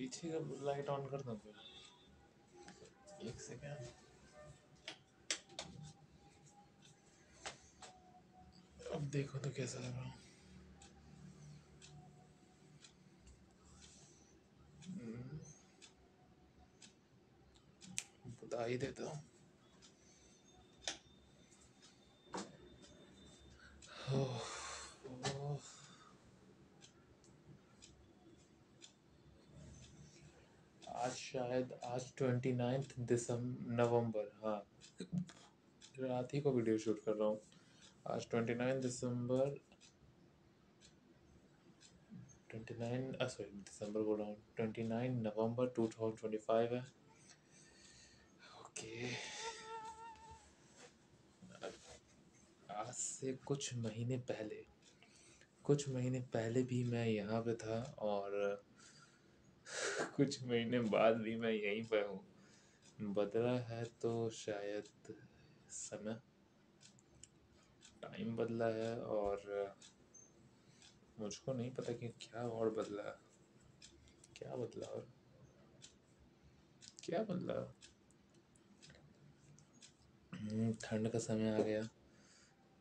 पीछे का light on कर दो फिर। एक सेकेंड। अब देखो तो कैसा लग रहा हूँ। बता ही देता हूँ। आज शायद आज 29 नवंबर, हाँ रात ही को वीडियो शूट कर रहा हूँ। आज 29 दिसंबर 29 सॉरी दिसंबर बोल रहा हूँ, 29 नवंबर 2025 है। ओके, आज से कुछ महीने पहले भी मैं यहाँ पे था और कुछ महीने बाद भी मैं यहीं पे हूँ। बदला है तो शायद समय, टाइम बदला है और मुझको नहीं पता कि क्या और बदला, क्या बदला और क्या बदला। ठंड का समय आ गया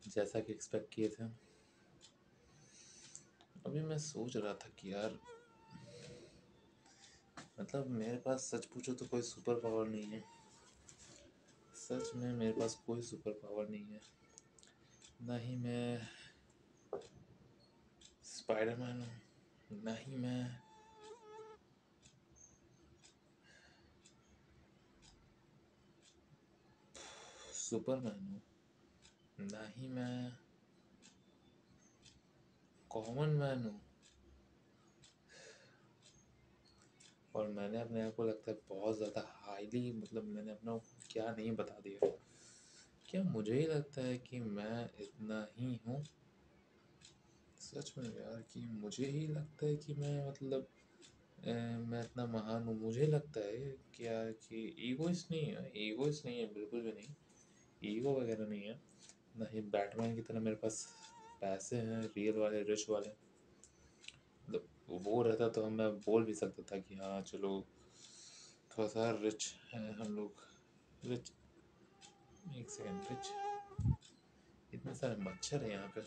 जैसा कि एक्सपेक्ट किए थे। अभी मैं सोच रहा था कि यार मतलब मेरे पास सच पूछो तो कोई सुपर पावर नहीं है। सच में मेरे पास कोई सुपर पावर नहीं है। ना ही मैं स्पाइडरमैन हूँ, ना ही मैं सुपरमैन हूँ, ना ही मैं कॉमन मैन हूँ। और मैंने अपने आप को लगता है बहुत ज़्यादा हाईली, मतलब मैंने अपना क्या नहीं बता दिया। क्या मुझे ही लगता है कि मैं इतना ही हूँ? सच में यार कि मुझे ही लगता है कि मैं मतलब मैं इतना महान हूँ। मुझे लगता है क्या कि ईगोइस्ट नहीं है, बिल्कुल भी नहीं। ईगो वगैरह नहीं है। ना ही बैटमैन की तरह मेरे पास पैसे हैं, रियल वाले, रिच वाले। मतलब वो रहता तो मैं बोल भी सकता था कि हाँ चलो थोड़ा सा रिच है हम लोग। रिच, एक सेकेंड, रिच, इतने सारे मच्छर है यहाँ पे।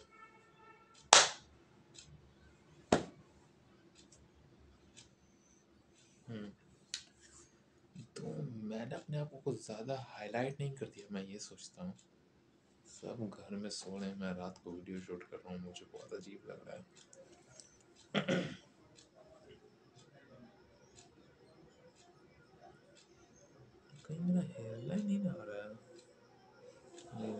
तो मैंने अपने आप को कुछ ज़्यादा हाईलाइट नहीं कर दिया, मैं ये सोचता हूँ। सब घर में सो रहे हैं, मैं रात को वीडियो शूट कर रहा हूँ, मुझे बहुत अजीब लग रहा है। कहीं मेरा हेयरलाइन ही ना आ रहा है। नहीं,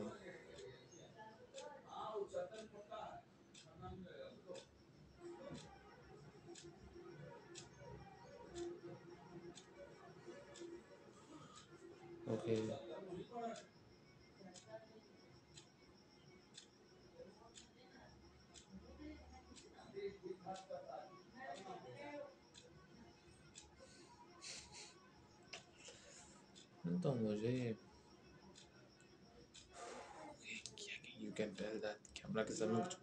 ओके। तो मुझे you can tell that camera के सामने कुछ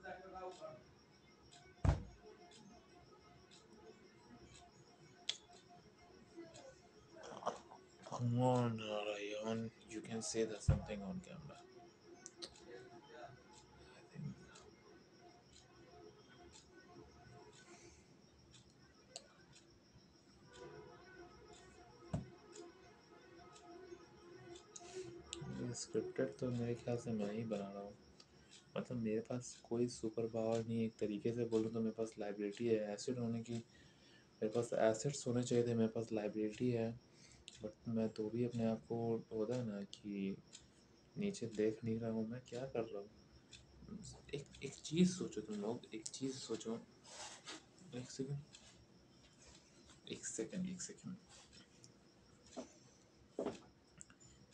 come on Ryan, you can say that something on camera. ये स्क्रिप्टेड तो मेरे ख्याल से मैं ही बना रहा हूँ। मतलब मेरे पास कोई सुपर पावर नहीं। एक तरीके से बोलूँ तो मेरे पास लाइबिलिटी है एसिड होने की। मेरे पास एसेट्स होने चाहिए थे, मेरे पास लाइबिलिटी है। बट मैं तो भी अपने आप को होता है ना कि नीचे देख नहीं रहा हूँ मैं क्या कर रहा हूँ। एक चीज़ सोचो तुम लोग, एक चीज़ सोचो। एक सेकंड, एक सेकंड।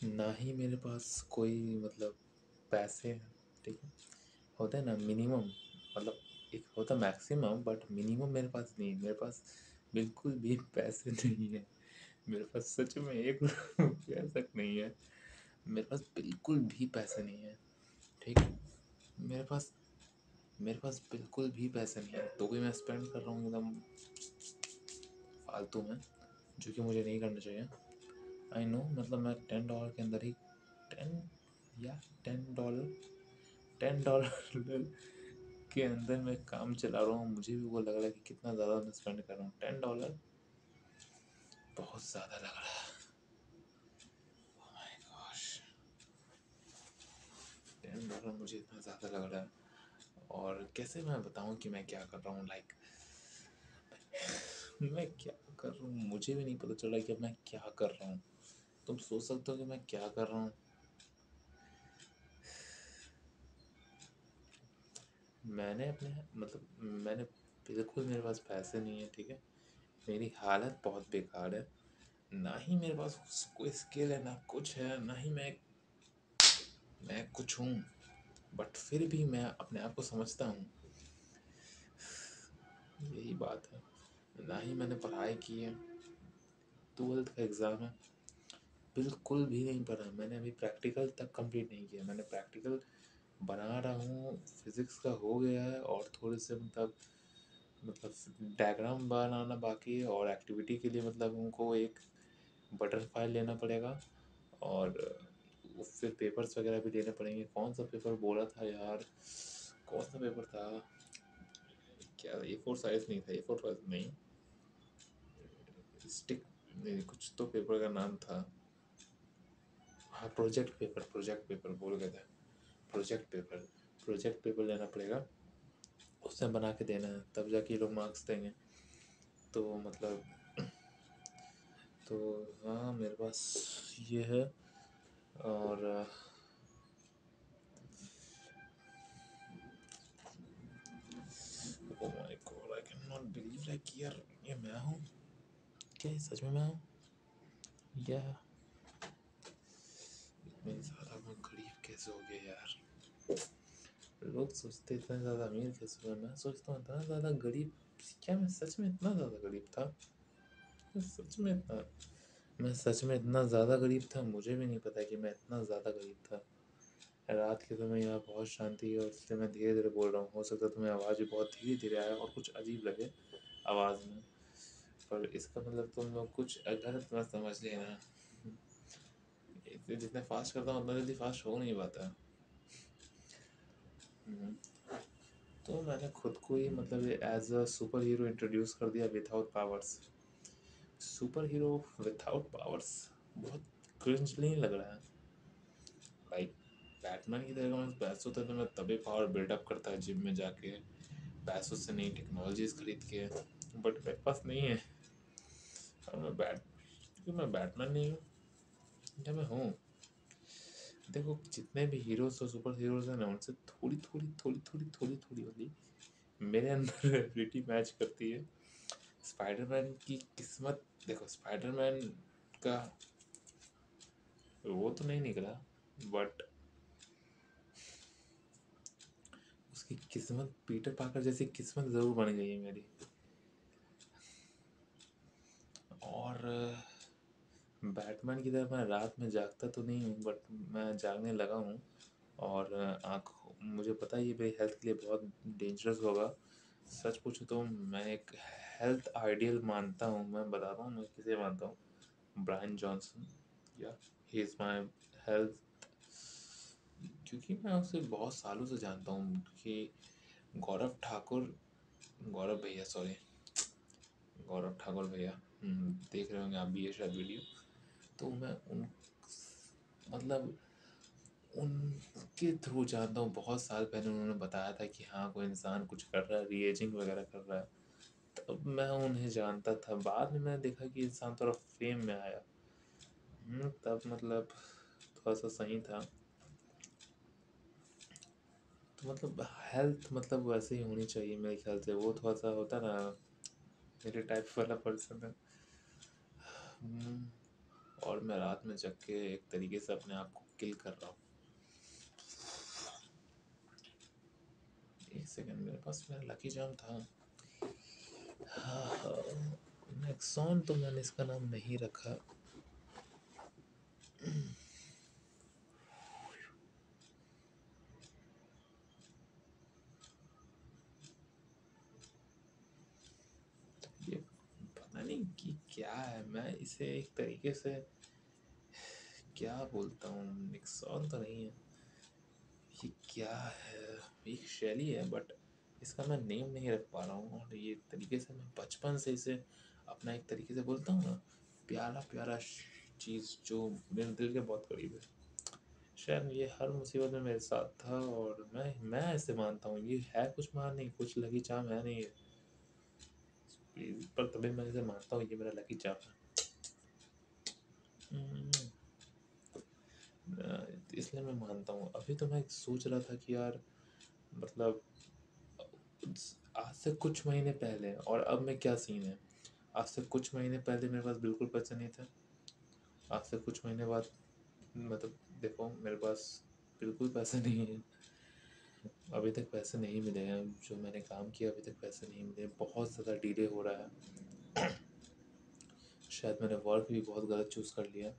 ना ही मेरे पास कोई मतलब पैसे हैं, ठीक है। होता है ना मिनिमम, मतलब एक होता मैक्सिमम बट मिनिमम मेरे पास नहीं है। मेरे पास बिल्कुल भी पैसे नहीं है। मेरे पास सच में एक रुपया तक नहीं है। मेरे पास बिल्कुल भी पैसे नहीं है, ठीक है। मेरे पास बिल्कुल भी पैसे नहीं है, तो भी मैं स्पेंड कर रहा हूँ एकदम फालतू में, जो कि मुझे नहीं करना चाहिए। आई नो, मतलब मैं $10 के अंदर ही 10 या $10 के अंदर मैं काम चला रहा हूँ। मुझे भी वो लग रहा है कि कितना ज़्यादा मैं स्पेंड कर रहा हूँ। $10 बहुत ज़्यादा लग रहा है। ओह माय गॉश, $10 मुझे इतना ज़्यादा लग रहा है। और कैसे मैं बताऊँ कि मैं क्या कर रहा हूँ, लाइक मैं क्या कर रहा हूँ मुझे भी नहीं पता चल रहा कि अब मैं क्या कर रहा हूँ। तुम सोच सकते हो कि मैं क्या कर रहा हूँ। मैंने बिल्कुल, मेरे पास पैसे नहीं है, ठीक है। मेरी हालत बहुत बेकार है। ना ही मेरे पास कोई स्किल है, ना कुछ है, ना ही मैं कुछ हूँ। बट फिर भी मैं अपने आप को समझता हूँ। यही बात है। ना ही मैंने पढ़ाई की है। 12th का एग्ज़ाम है, बिल्कुल भी नहीं पढ़ा। मैंने अभी प्रैक्टिकल तक कंप्लीट नहीं किया। मैंने प्रैक्टिकल बना रहा हूँ, फिज़िक्स का हो गया है, और थोड़े से मतलब डायग्राम बनाना बाकी है। और एक्टिविटी के लिए मतलब उनको एक बटरफ्लाई लेना पड़ेगा, और फिर पेपर्स वगैरह भी देने पड़ेंगे। कौन सा पेपर बोला था यार, कौन सा पेपर था, क्या A4 साइज नहीं था, A4 साइज नहीं, स्टिक नहीं, कुछ तो पेपर का नाम था। हाँ, प्रोजेक्ट पेपर बोल गए थे। प्रोजेक्ट पेपर लेना पड़ेगा, उससे बना के देना है, तब जाके ये लोग मार्क्स देंगे। तो मतलब तो हाँ, मेरे पास ये है। और oh my God, I can not believe, like यार, ये मैं हूँ क्या? ये सच में मैं हूँ या इतने ज़्यादा मैं गरीब कैसे हो गया यार? लोग सोचते इतना ज़्यादा अमीर कैसे हुआ, मैं सोचता हूँ इतना ज़्यादा गरीब। क्या मैं सच में इतना ज़्यादा गरीब था? मैं सच में इतना मैं सच में इतना ज़्यादा गरीब था? मुझे भी नहीं पता कि मैं इतना ज़्यादा गरीब था। रात के समय यहाँ बहुत शांति है, और इसलिए मैं धीरे धीरे बोल रहा हूँ। हो सकता है तुम्हें आवाज़ भी बहुत धीरे धीरे आए और कुछ अजीब लगे आवाज़ में, पर इसका मतलब तुम लोग कुछ गलत मत समझ लेना। जितने फास्ट करता हूँ उतना जल्दी फास्ट हो नहीं पाता। तो मैंने खुद को ही मतलब as a super hero introduce कर दिया without powers. Super hero without powers बहुत क्रिंजली लग रहा है। लाइक बैटमैन की तरह मैं पैसों तो मैं तभी पावर बिल्डअप करता है जिम में जाके, पैसों से नई टेक्नोलॉजीज खरीद के। बट मेरे पास नहीं है। और क्योंकि मैं बैटमैन नहीं हूँ, क्या मैं हूँ? देखो, जितने भी हीरोज और सुपर हीरोज हैं ना, उनसे थोड़ी थोड़ी थोड़ी थोड़ी थोड़ी थोड़ी वाली मेरे अंदर एबिलिटी मैच करती है। स्पाइडरमैन की किस्मत देखो, स्पाइडरमैन का वो तो नहीं निकला, बट उसकी किस्मत पीटर पार्कर जैसी किस्मत ज़रूर बन गई है मेरी। और बैटमैन की तरह मैं रात में जागता तो नहीं हूँ, बट मैं जागने लगा हूँ। और आँख मुझे पता है ये मेरी हेल्थ के लिए बहुत डेंजरस होगा। सच पूछो तो मैं एक हेल्थ आइडियल मानता हूँ। मैं बता रहा हूँ मैं किसे मानता हूँ, ब्रायन जॉनसन। या ही इज़ माई हेल्थ, क्योंकि मैं उसे बहुत सालों से जानता हूँ कि गौरव ठाकुर गौरव भैया सॉरी गौरव ठाकुर भैया, देख रहे होंगे आप भी ये शायद वीडियो। तो मैं उन मतलब उनके थ्रू जानता हूँ। बहुत साल पहले उन्होंने बताया था कि हाँ, कोई इंसान कुछ कर रहा है, रीएजिंग वगैरह कर रहा है, तब मैं उन्हें जानता था। बाद में मैंने देखा कि इंसान थोड़ा फेम में आया, तब मतलब थोड़ा सा सही था। तो मतलब हेल्थ मतलब वैसे ही होनी चाहिए मेरे ख्याल से। वो थोड़ा सा होता ना, मेरे टाइप वाला पर्सन है। और मैं रात में जग के एक तरीके से अपने आप को किल कर रहा हूँ। एक सेकंड, मेरे पास मेरा लकी जाम था। हाँ, नेक्सॉन तो मैंने इसका नाम नहीं रखा। ये पता नहीं कि क्या है, मैं इसे एक तरीके से क्या बोलता हूँ, निक्सॉन तो नहीं है ये, क्या है, एक शैली है बट इसका मैं नेम नहीं रख पा रहा हूँ। और ये तरीके से मैं बचपन से इसे अपना एक तरीके से बोलता हूँ ना, प्यारा प्यारा चीज़ जो मेरे दिल के बहुत करीब है। शायद ये हर मुसीबत में मेरे साथ था और मैं ऐसे मानता हूँ ये है कुछ महान नहीं, कुछ लकी चार्म है नहीं ये, पर तभी मैं इसे मानता हूँ ये मेरा लकी चार्म है। इसलिए मैं मानता हूँ। अभी तो मैं सोच रहा था कि यार मतलब आज से कुछ महीने पहले और अब में क्या सीन है। आज से कुछ महीने पहले मेरे पास बिल्कुल पैसे नहीं थे। आज से कुछ महीने बाद मतलब देखो मेरे पास बिल्कुल पैसे नहीं है। अभी तक पैसे नहीं मिले हैं, जो मैंने काम किया अभी तक पैसे नहीं मिले, बहुत ज़्यादा डिले हो रहा है। शायद मैंने वर्क भी बहुत गलत चूज़ कर लिया।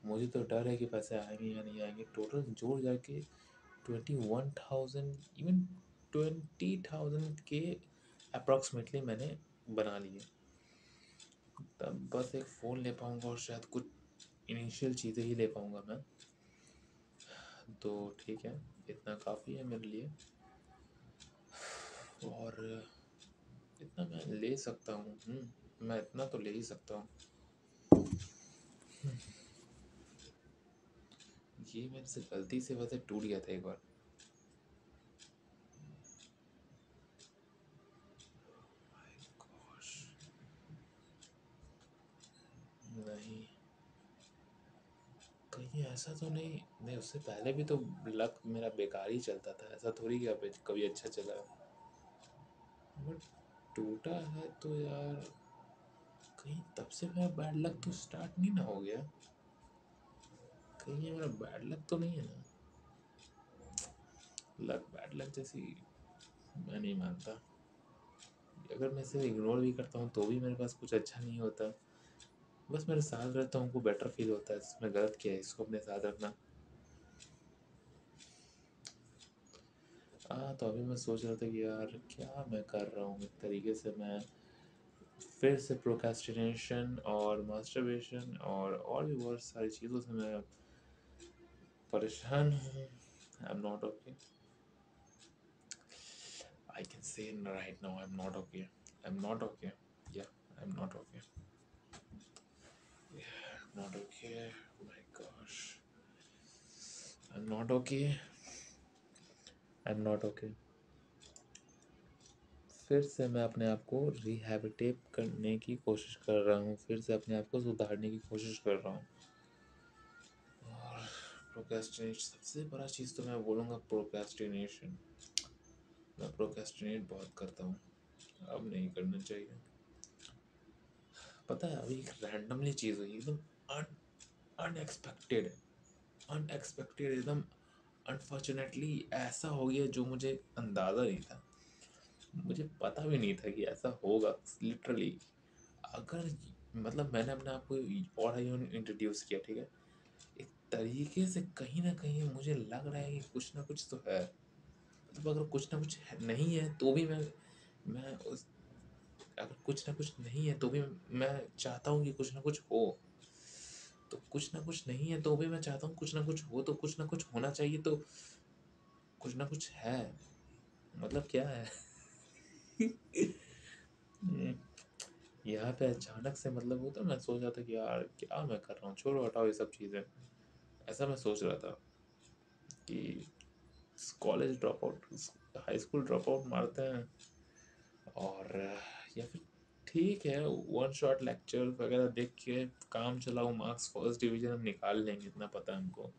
मुझे तो डर है कि पैसे आएंगे या नहीं आएंगे। टोटल जोड़ जाके 21,000, इवन 20,000 के अप्रॉक्सीमेटली मैंने बना लिए। तब बस एक फ़ोन ले पाऊँगा और शायद कुछ इनिशियल चीज़ें ही ले पाऊँगा मैं। तो ठीक है, इतना काफ़ी है मेरे लिए और इतना मैं ले सकता हूँ। मैं इतना तो ले ही सकता हूँ। ये मेरे से गलती से वैसे टूट गया था एक बार। गॉश, नहीं, कहीं ऐसा तो नहीं, नहीं उससे पहले भी तो लक मेरा बेकार ही चलता था, ऐसा थोड़ी कि अब कभी अच्छा चला है। बट टूटा है तो यार कहीं तब से मेरा बैड लक तो स्टार्ट नहीं ना हो गया, कहीं ये मेरा बैड लक तो नहीं है ना। लक बैड लक जैसी मैं नहीं मानता। अगर मैं इसे इग्नोर भी करता हूँ तो भी मेरे पास कुछ अच्छा नहीं होता। बस मेरे साथ रहता हूँ, उनको बेटर फील होता है, इसमें गलत क्या है इसको अपने साथ रखना। हाँ, तो अभी मैं सोच रहा था कि यार क्या मैं कर रहा हूँ, एक तरीके से मैं फिर से प्रोक्रेस्टिनेशन और मास्टरबेशन और भी बहुत सारी चीज़ों से मैं परेशान हूँ। I am not okay. I can say right now I am not okay. I am not okay. या I am not okay. Not okay. My gosh, I am not okay. I am not okay. फिर से मैं अपने आप को रिहैबिटेट करने की कोशिश कर रहा हूँ, फिर से अपने आप को सुधारने की कोशिश कर रहा हूँ। और प्रोक्रेस्टिनेशन सबसे बड़ा चीज़ तो मैं बोलूँगा, प्रोक्रेस्टिनेशन। मैं प्रोक्रेस्टिनेट बहुत करता हूँ, अब नहीं करना चाहिए। पता है अभी एक रैंडमली चीज़ हुई एकदम अनएक्सपेक्टेड, अनएक्सपेक्टेड एकदम अनफॉर्चुनेटली ऐसा हो गया जो मुझे अंदाज़ा नहीं था, मुझे पता भी नहीं था कि ऐसा होगा लिटरली। अगर मतलब मैंने अपने आप को और इंट्रोड्यूस किया, ठीक है, एक तरीके से कहीं ना कहीं मुझे लग रहा है कि कुछ ना कुछ तो है। मतलब अगर कुछ ना कुछ नहीं है तो भी मैं उस, अगर कुछ ना कुछ नहीं है तो भी मैं चाहता हूँ कि कुछ ना कुछ हो। तो कुछ ना कुछ नहीं है तो भी मैं चाहता हूँ कुछ ना कुछ हो, तो कुछ ना कुछ होना चाहिए, तो कुछ ना कुछ है। मतलब क्या है। हम्म, यहाँ पे अचानक से मतलब होता है, मैं सोच रहा था कि यार क्या मैं कर रहा हूँ, छोड़ो हटाओ ये सब चीज़ें। ऐसा मैं सोच रहा था कि college drop out, high school drop out मारते हैं, और या फिर ठीक है वन शॉट लेक्चर वगैरह देख के काम चलाओ, मार्क्स फर्स्ट डिवीजन हम निकाल लेंगे, इतना पता है हमको।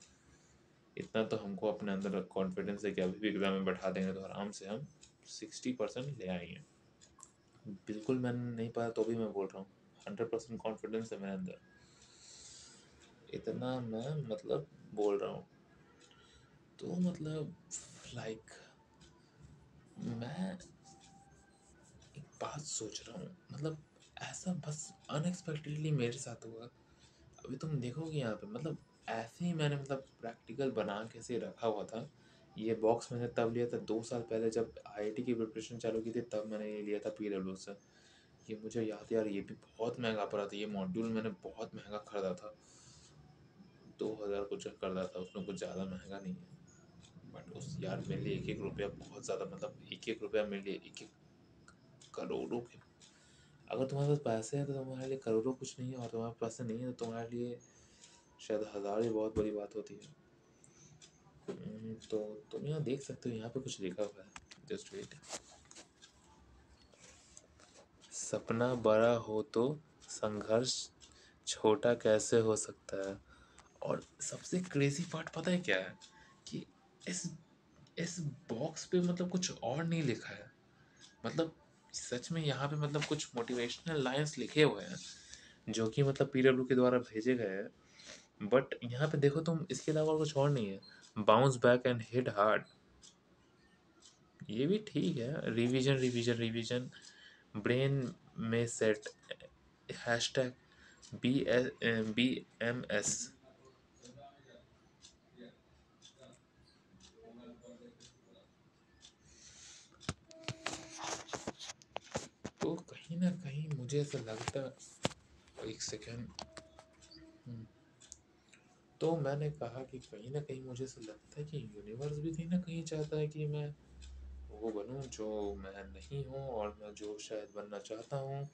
इतना तो हमको अपने अंदर कॉन्फिडेंस है कि अभी भी एग्ज़ाम में बैठा देंगे तो आराम से हम 60% ले आएंगे। बिल्कुल मैं नहीं पता तो भी मैं बोल रहा हूँ, 100% कॉन्फिडेंस है मेरे अंदर, इतना मैं मतलब बोल रहा हूँ। तो मतलब लाइक मैं एक बात सोच रहा हूँ, मतलब ऐसा बस अनएक्सपेक्टेडली मेरे साथ हुआ। अभी तुम देखोगे यहाँ पे मतलब ऐसे ही मैंने मतलब प्रैक्टिकल बना के से रखा हुआ था। ये बॉक्स मैंने तब लिया था 2 साल पहले जब आईआईटी की प्रिपरेशन चालू की थी, तब मैंने ये लिया था पीडब्ल्यू से। ये मुझे याद है यार, ये भी बहुत महंगा पड़ा था। ये मॉड्यूल मैंने बहुत महंगा खरीदा था, 2000 कुछ खरीदा था, उसमें कुछ ज़्यादा महंगा नहीं है। बट उस यार मेरे लिए एक एक रुपया बहुत ज़्यादा, मतलब एक एक रुपया मेरे लिए एक एक करोड़ों के। अगर तुम्हारे पास पैसे हैं तो तुम्हारे लिए करोड़ों कुछ नहीं है, और तुम्हारे पास पैसे नहीं है तो तुम्हारे लिए शायद हज़ार ही बहुत बड़ी बात होती है। तो तुम यहाँ देख सकते हो, यहाँ पे कुछ लिखा हुआ है, जस्ट वेट। सपना बड़ा हो तो संघर्ष छोटा कैसे हो सकता है। और सबसे क्रेजी पार्ट पता है क्या है, कि इस इस बॉक्स पे मतलब कुछ और नहीं लिखा है। मतलब सच में यहाँ पे मतलब कुछ मोटिवेशनल लाइंस लिखे हुए हैं जो कि मतलब पीडब्ल्यू के द्वारा भेजे गए हैं। बट यहाँ पे देखो तुम, इसके अलावा कुछ और नहीं है। Bounce back and hit hard, ये भी ठीक है। रिवीजन रिवीजन रिवीजन, ब्रेन में सेट, हैशटैग BMS। तो कहीं ना कहीं मुझे ऐसा लगता, एक सेकेंड। तो मैंने कहा कि कहीं ना कहीं मुझे ऐसा लगता है कि यूनिवर्स भी कहीं ना कहीं चाहता है कि मैं वो बनूं जो मैं नहीं हूँ, और मैं जो शायद बनना चाहता हूँ,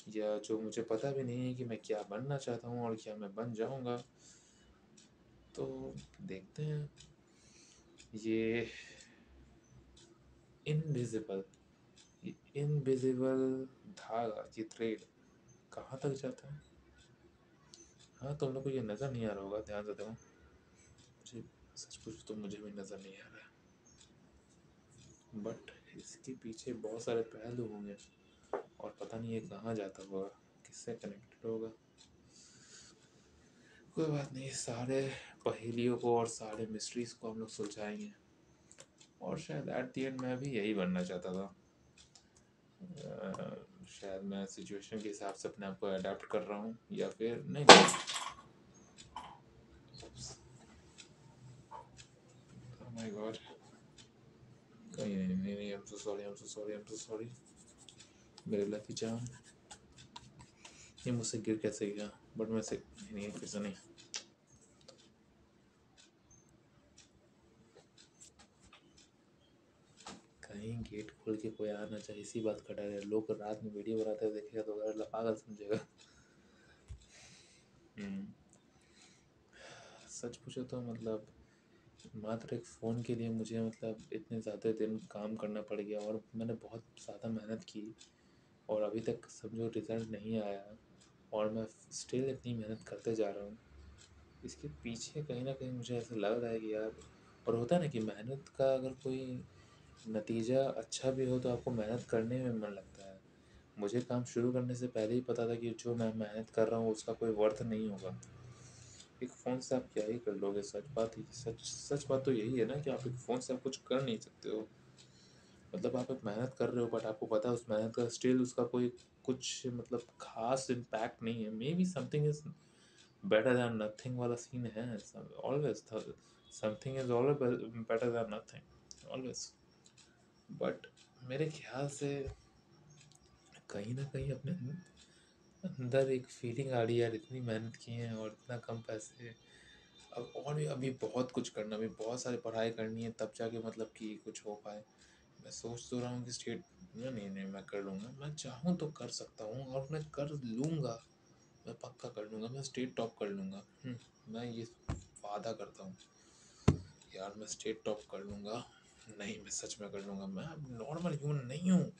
या जो मुझे पता भी नहीं है कि मैं क्या बनना चाहता हूँ और क्या मैं बन जाऊँगा। तो देखते हैं। ये इनविजिबल इनविजिबल धागा, ये थ्रेड कहाँ तक जाता है। हाँ, तुम लोग को ये नज़र नहीं आ रहा होगा, ध्यान से देखो। मुझे सच पूछो तो मुझे भी नज़र नहीं आ रहा है, बट इसके पीछे बहुत सारे पहलू होंगे, और पता नहीं ये कहाँ जाता होगा, किससे कनेक्टेड होगा। कोई बात नहीं, सारे पहेलियों को और सारे मिस्ट्रीज को हम लोग सुलझाएंगे। और शायद एट द एंड मैं भी यही बनना चाहता था। शायद मैं सिचुएशन के हिसाब से अपने आप को अडेप्ट कर रहा हूँ, या फिर नहीं नहीं। Oh my God, कहीं नहीं नहीं नहीं, I'm so sorry, I'm so sorry, I'm so sorry। मेरे लकी जान, ये मुझसे गिर कैसे गया, बट मैं से नहीं, फिर से नहीं। कहीं गेट खोल के कोई आना चाहिए, इसी बात का डर है। लोग रात में वीडियो बनाते हुए देखेगा तो अगर पागल समझेगा। सच पूछो तो मतलब मात्र एक फ़ोन के लिए मुझे मतलब इतने ज़्यादा दिन काम करना पड़ गया, और मैंने बहुत ज़्यादा मेहनत की, और अभी तक समझो रिज़ल्ट नहीं आया, और मैं स्टिल इतनी मेहनत करते जा रहा हूँ। इसके पीछे कहीं ना कहीं मुझे ऐसा लग रहा है कि यार, और होता है ना कि मेहनत का अगर कोई नतीजा अच्छा भी हो तो आपको मेहनत करने में मन लगता है। मुझे काम शुरू करने से पहले ही पता था कि जो मैं मेहनत कर रहा हूँ उसका कोई वर्थ नहीं होगा। एक फ़ोन से आप क्या ही कर लोगे, सच बात तो यही है ना, कि आप एक फ़ोन से आप कुछ कर नहीं सकते हो। मतलब आप एक मेहनत कर रहे हो, बट आपको पता है उस मेहनत का स्टिल उसका कोई कुछ मतलब खास इम्पैक्ट नहीं है। May be something is better than nothing वाला सीन है। Always something is always better than nothing, always. But मेरे ख्याल से कहीं ना कहीं अपने अंदर एक फीलिंग आ रही है यार, इतनी मेहनत की है और इतना कम पैसे। अब और भी अभी बहुत कुछ करना, अभी बहुत सारी पढ़ाई करनी है, तब जाके मतलब कि कुछ हो पाए। मैं सोच तो रहा हूँ कि स्टेट में, नहीं नहीं मैं कर लूँगा, मैं चाहूँ तो कर सकता हूँ, और मैं कर लूँगा। मैं पक्का कर लूँगा, मैं स्टेट टॉप कर लूँगा। मैं ये वादा करता हूँ यार, मैं स्टेट टॉप कर लूँगा। नहीं, मैं सच में कर लूँगा। मैं नॉर्मल ह्यूमन नहीं हूँ।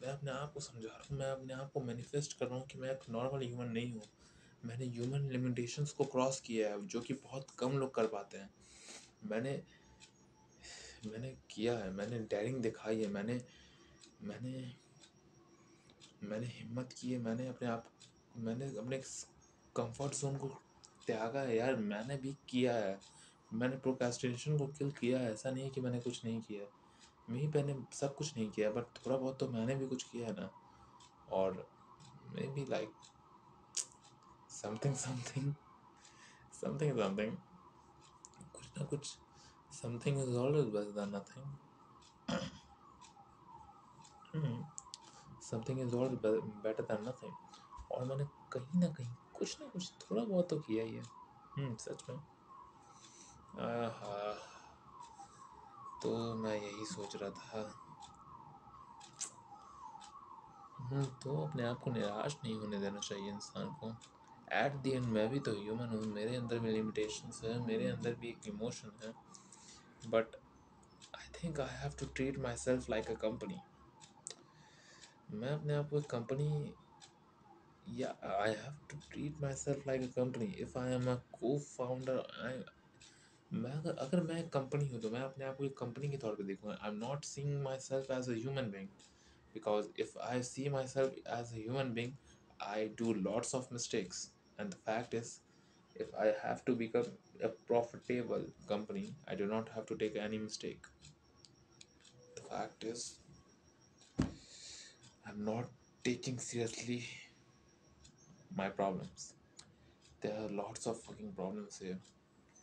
मैं अपने आप को समझा रहा हूँ, मैं अपने आप को मैनिफेस्ट कर रहा हूँ कि मैं एक नॉर्मल ह्यूमन नहीं हूँ। मैंने ह्यूमन लिमिटेशंस को क्रॉस किया है, जो कि बहुत कम लोग कर पाते हैं। मैंने मैंने किया है, मैंने डेयरिंग दिखाई है, मैंने मैंने मैंने हिम्मत की है, मैंने अपने कंफर्ट जोन को त्यागा है यार, मैंने भी किया है। मैंने प्रोक्रेस्टिनेशन को किल किया है, ऐसा नहीं है कि मैंने कुछ नहीं किया। मैंने सब कुछ नहीं किया, बट थोड़ा बहुत तो मैंने भी कुछ किया है ना। और may be like something something something something, कुछ ना कुछ, something is always better than nothing. Something is all better than nothing. और मैंने कहीं ना कहीं कुछ ना कुछ थोड़ा बहुत तो किया ही है। सच में। आहा, तो मैं यही सोच रहा था। तो अपने आप को निराश नहीं होने देना चाहिए इंसान को। एट द एंड मैं भी तो ह्यूमन हूँ, मेरे अंदर भी लिमिटेशंस है, मेरे अंदर भी एक इमोशन है। But I think I have to treat my self like a company. मैं अपने आप को एक कंपनी, या I have to treat my self like a company. If I am a co founder, आई मैं अगर मैं एक कंपनी हूँ तो मैं अपने आप को एक कंपनी के तौर पे देखूँगा। I am not seeing my self as a human being, because if I see myself as a human being, I do lots of mistakes. And the fact is, if I have to become a profitable company, I do not have to take any mistake. The fact is, I'm not taking seriously my problems. There are lots of fucking problems here.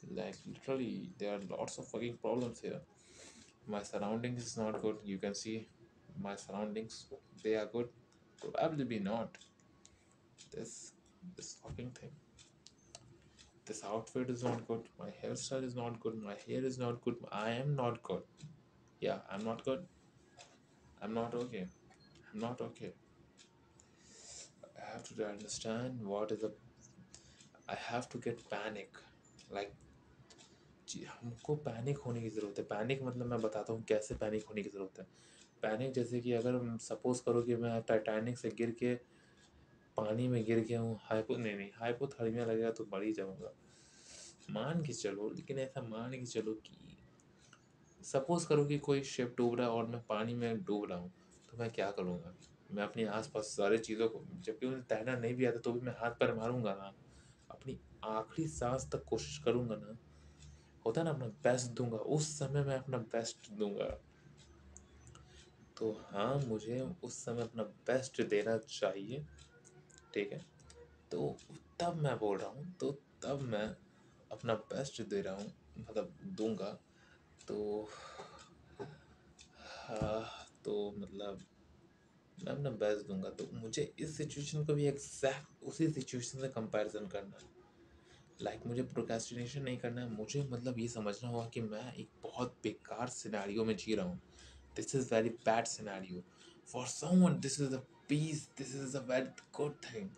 Like literally, there are lots of fucking problems here. My surroundings is not good. You can see my surroundings. They are good. Probably be not. This this fucking thing. This outfit is not good, my hairstyle is not good, my hair is not good, I am not good. Yeah, I'm not good. I'm not okay. I'm not okay. I have to understand what is a. I have to get panic. Like हमको panic होने की ज़रूरत है। Panic मतलब मैं बताता हूँ कैसे पैनिक होने की ज़रूरत है। पैनिक जैसे कि अगर सपोज करो कि मैं टाइटैनिक से गिर के पानी में गिर गया हूँ, नहीं हाइपोथर्मिया लगेगा तो मर ही जाऊँगा, मान के चलो। लेकिन ऐसा मान के चलो कि सपोज करो कि कोई शिप डूब रहा है और मैं पानी में डूब रहा हूँ, तो मैं क्या करूँगा? मैं अपने आसपास सारी चीज़ों को, जबकि मुझे तैरना नहीं भी आता तो भी मैं हाथ पैर मारूंगा ना, अपनी आखिरी सांस तक कोशिश करूंगा ना। होता है ना, अपना बेस्ट दूंगा, उस समय मैं अपना बेस्ट दूंगा। तो हाँ, मुझे उस समय अपना बेस्ट देना चाहिए, ठीक है। तो तब मैं बोल रहा हूँ, तो तब मैं अपना बेस्ट दे रहा हूँ, मतलब दूंगा। तो हाँ, तो मतलब मैं अपना बेस्ट दूंगा। तो मुझे इस सिचुएशन को भी एग्जैक्ट उसी सिचुएशन से कंपैरिजन करना है। लाइक मुझे प्रोक्रेस्टिनेशन नहीं करना है, मुझे मतलब ये समझना होगा कि मैं एक बहुत बेकार सिनेरियो में जी रहा हूँ। This is very bad scenario for someone, this is a peace, this is a very good thing.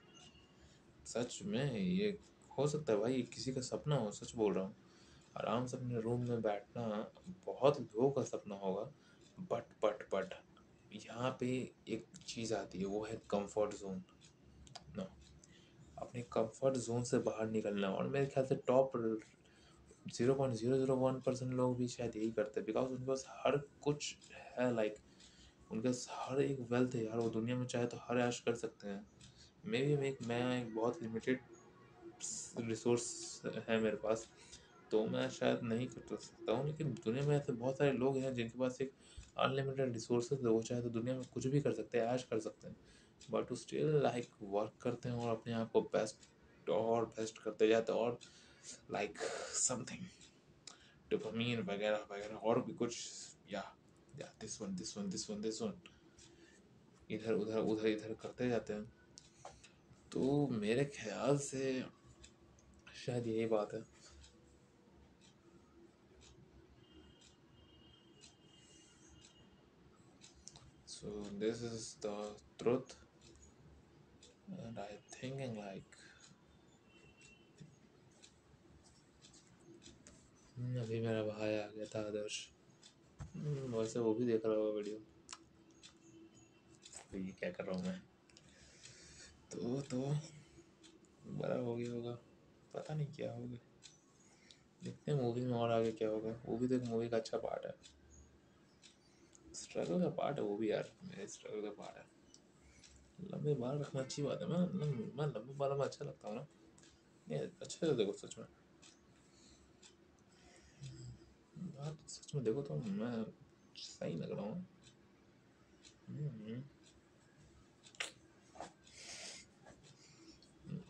सच में ये हो सकता है भाई, किसी का सपना हो, सच बोल रहा हूँ। आराम से अपने रूम में बैठना बहुत लोगों का सपना होगा। बट यहाँ पे एक चीज़ आती है, वो है कंफर्ट जोन। नो, अपने कंफर्ट जोन से बाहर निकलना। और मेरे ख्याल से टॉप 0.001% लोग भी शायद यही करते हैं, बिकॉज उनके पास हर कुछ है। लाइक उनके पास हर एक वेल्थ है यार, वो दुनिया में चाहे तो हर ऐश कर सकते हैं। मैं एक बहुत लिमिटेड रिसोर्स है मेरे पास, तो मैं शायद नहीं कर सकता हूँ। लेकिन दुनिया में ऐसे बहुत सारे लोग हैं जिनके पास एक अनलिमिटेड रिसोर्सेज है, वो चाहे तो दुनिया में कुछ भी कर सकते हैं, ऐश कर सकते हैं, बट वो स्टिल लाइक वर्क करते हैं और अपने आप को बेस्ट और बेस्ट करते जाते हैं। और लाइक समथिंग डोपामीन वगैरह वगैरह और भी कुछ, या दिस वन इधर उधर उधर इधर करते जाते हैं। तो मेरे ख्याल से शायद यही बात है। So this is the truth, and I thinking like अभी मेरा भाई आ गया था, आदर्श। वैसे वो भी देख रहा होगा वीडियो। तो ये क्या कर रहा हूँ मैं? तो बड़ा हो गया होगा, पता नहीं क्या होगा। देखते हैं मूवी में और आगे क्या होगा। वो भी तो एक मूवी का अच्छा पार्ट है, स्ट्रगल का पार्ट है वो भी यार, मेरे स्ट्रगल का पार्ट है। लंबे बाल रखना अच्छी बात है, मैं लंबे बालों में अच्छा लगता हूँ ना। नहीं अच्छे तो देखो, सच में बात सच में देखो तो मैं सही लग रहा हूँ।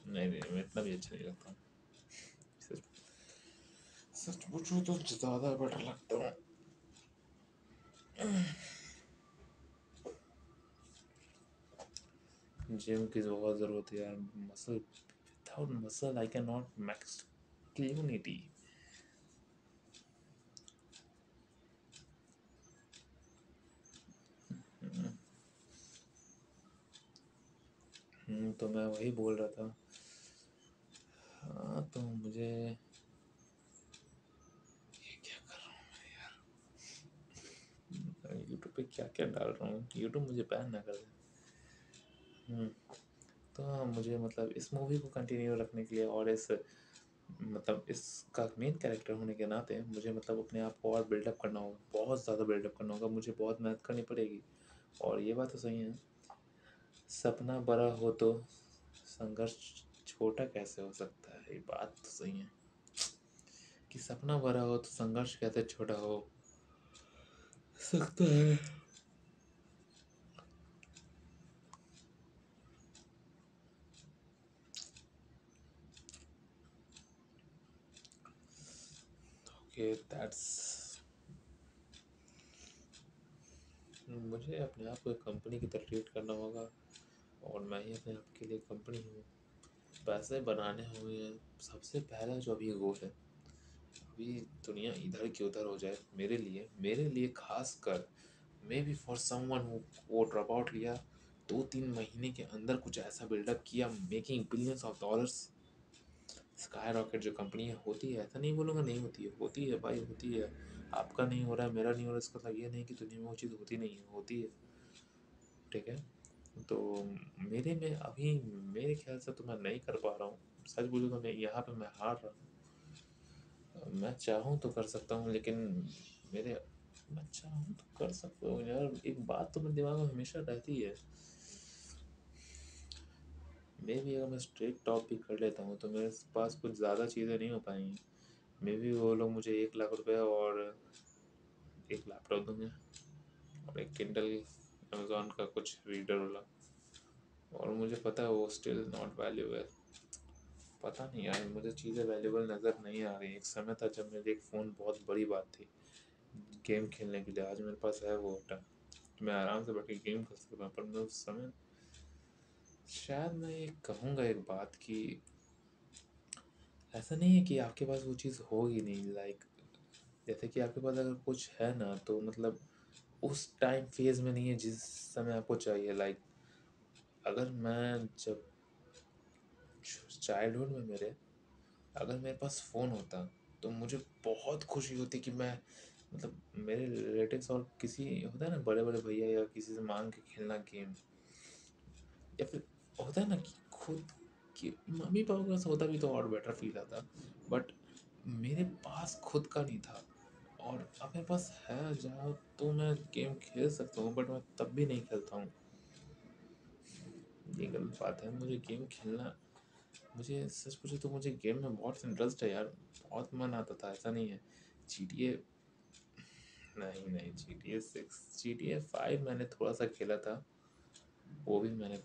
नहीं, मैं इतना भी अच्छा नहीं लगता। सच सच पूछो तो ज़्यादा बेटर लगता हूँ। जिम की बहुत ज़रूरत है यार। Muscle, without muscle I can not masculinity. तो मैं वही बोल रहा था। हाँ तो मुझे ये क्या कर रहा हूँ यूट्यूब पे, क्या क्या डाल रहा हूँ, यूट्यूब मुझे बैन ना कर दे। हम्म, तो हाँ, मुझे मतलब इस मूवी को कंटिन्यू रखने के लिए और इस मतलब इसका मेन कैरेक्टर होने के नाते मुझे मतलब अपने आप को और बिल्डअप करना होगा, बहुत ज़्यादा बिल्डअप करना होगा, मुझे बहुत मेहनत करनी पड़ेगी। और ये बात तो सही है, सपना बड़ा हो तो संघर्ष छोटा कैसे हो सकता है, ये बात तो सही है कि सपना बड़ा हो तो संघर्ष कैसे छोटा हो सकता है। ओके दैट्स, मुझे अपने आप को एक कंपनी की तरह ट्रीट करना होगा, और मैं ही अपने आप के लिए कंपनी हूँ। पैसे बनाने होंगे, सबसे पहला जो अभी गोल है, अभी दुनिया इधर की उधर हो जाए मेरे लिए खास कर, may be for someone who वो ड्रॉप आउट लिया, 2-3 महीने के अंदर कुछ ऐसा बिल्डअप किया, making billions of dollars. Sky rocket जो कंपनी होती है, ऐसा नहीं बोलूँगा नहीं होती है, होती है भाई, होती है। आपका नहीं हो रहा है, मेरा नहीं हो रहा है, इसका मतलब ये नहीं कि दुनिया में वो चीज़ होती नहीं है, होती है। ठीक है, तो मेरे में अभी, मेरे ख्याल से तो मैं नहीं कर पा रहा हूँ। सच बोलूँ तो मैं यहाँ पे मैं हार रहा हूँ। मैं चाहूँ तो कर सकता हूँ, लेकिन मेरे, मैं चाहूँ तो कर सकता हूँ यार, एक बात तो मेरे दिमाग में हमेशा रहती है। मे भी अगर मैं स्ट्रेट टॉप भी कर लेता हूँ तो मेरे पास कुछ ज़्यादा चीज़ें नहीं हो पाएंगी। मे बी वो लोग मुझे 1 लाख रुपए और एक लैपटॉप देंगे, और एक किंडल अमेजोन का कुछ रीडर वाला, और मुझे पता है वो स्टिल नॉट वैल्यूएबल। पता नहीं यार, मुझे चीज़ें वैल्यूएबल नज़र नहीं आ रही। एक समय था जब मेरे लिए एक फ़ोन बहुत बड़ी बात थी गेम खेलने के लिए। आज मेरे पास है वो टाइम, मैं आराम से बैठ के गेम खेल सकता हूँ, पर मैं उस समय, शायद मैं ये कहूँगा एक बात कि ऐसा नहीं है कि आपके पास वो चीज़ होगी नहीं, लाइक जैसे कि आपके पास अगर कुछ है ना, तो मतलब उस टाइम फेज में नहीं है जिस समय आपको चाहिए। लाइक अगर मैं जब चाइल्डहुड में मेरे, अगर मेरे पास फ़ोन होता तो मुझे बहुत खुशी होती कि मैं मतलब मेरे रिलेटिव्स और किसी होता है ना बड़े बड़े भैया या किसी से मांग के खेलना गेम, या फिर होता है ना कि खुद कि मम्मी पापा के पास होता भी तो और बेटर फील आता। बट मेरे पास खुद का नहीं था, और अब मेरे पास है जहाँ, तो मैं गेम खेल सकता हूँ, बट मैं तब भी नहीं खेलता हूँ। ये गलत बात है, मुझे गेम खेलना, मुझे सच पूछो तो मुझे गेम में बहुत इंटरेस्ट है यार, बहुत मन आता था, ऐसा नहीं है। जी टी ए, नहीं नहीं, GTA 6, GTA 5 मैंने थोड़ा सा खेला था, वो भी मैंने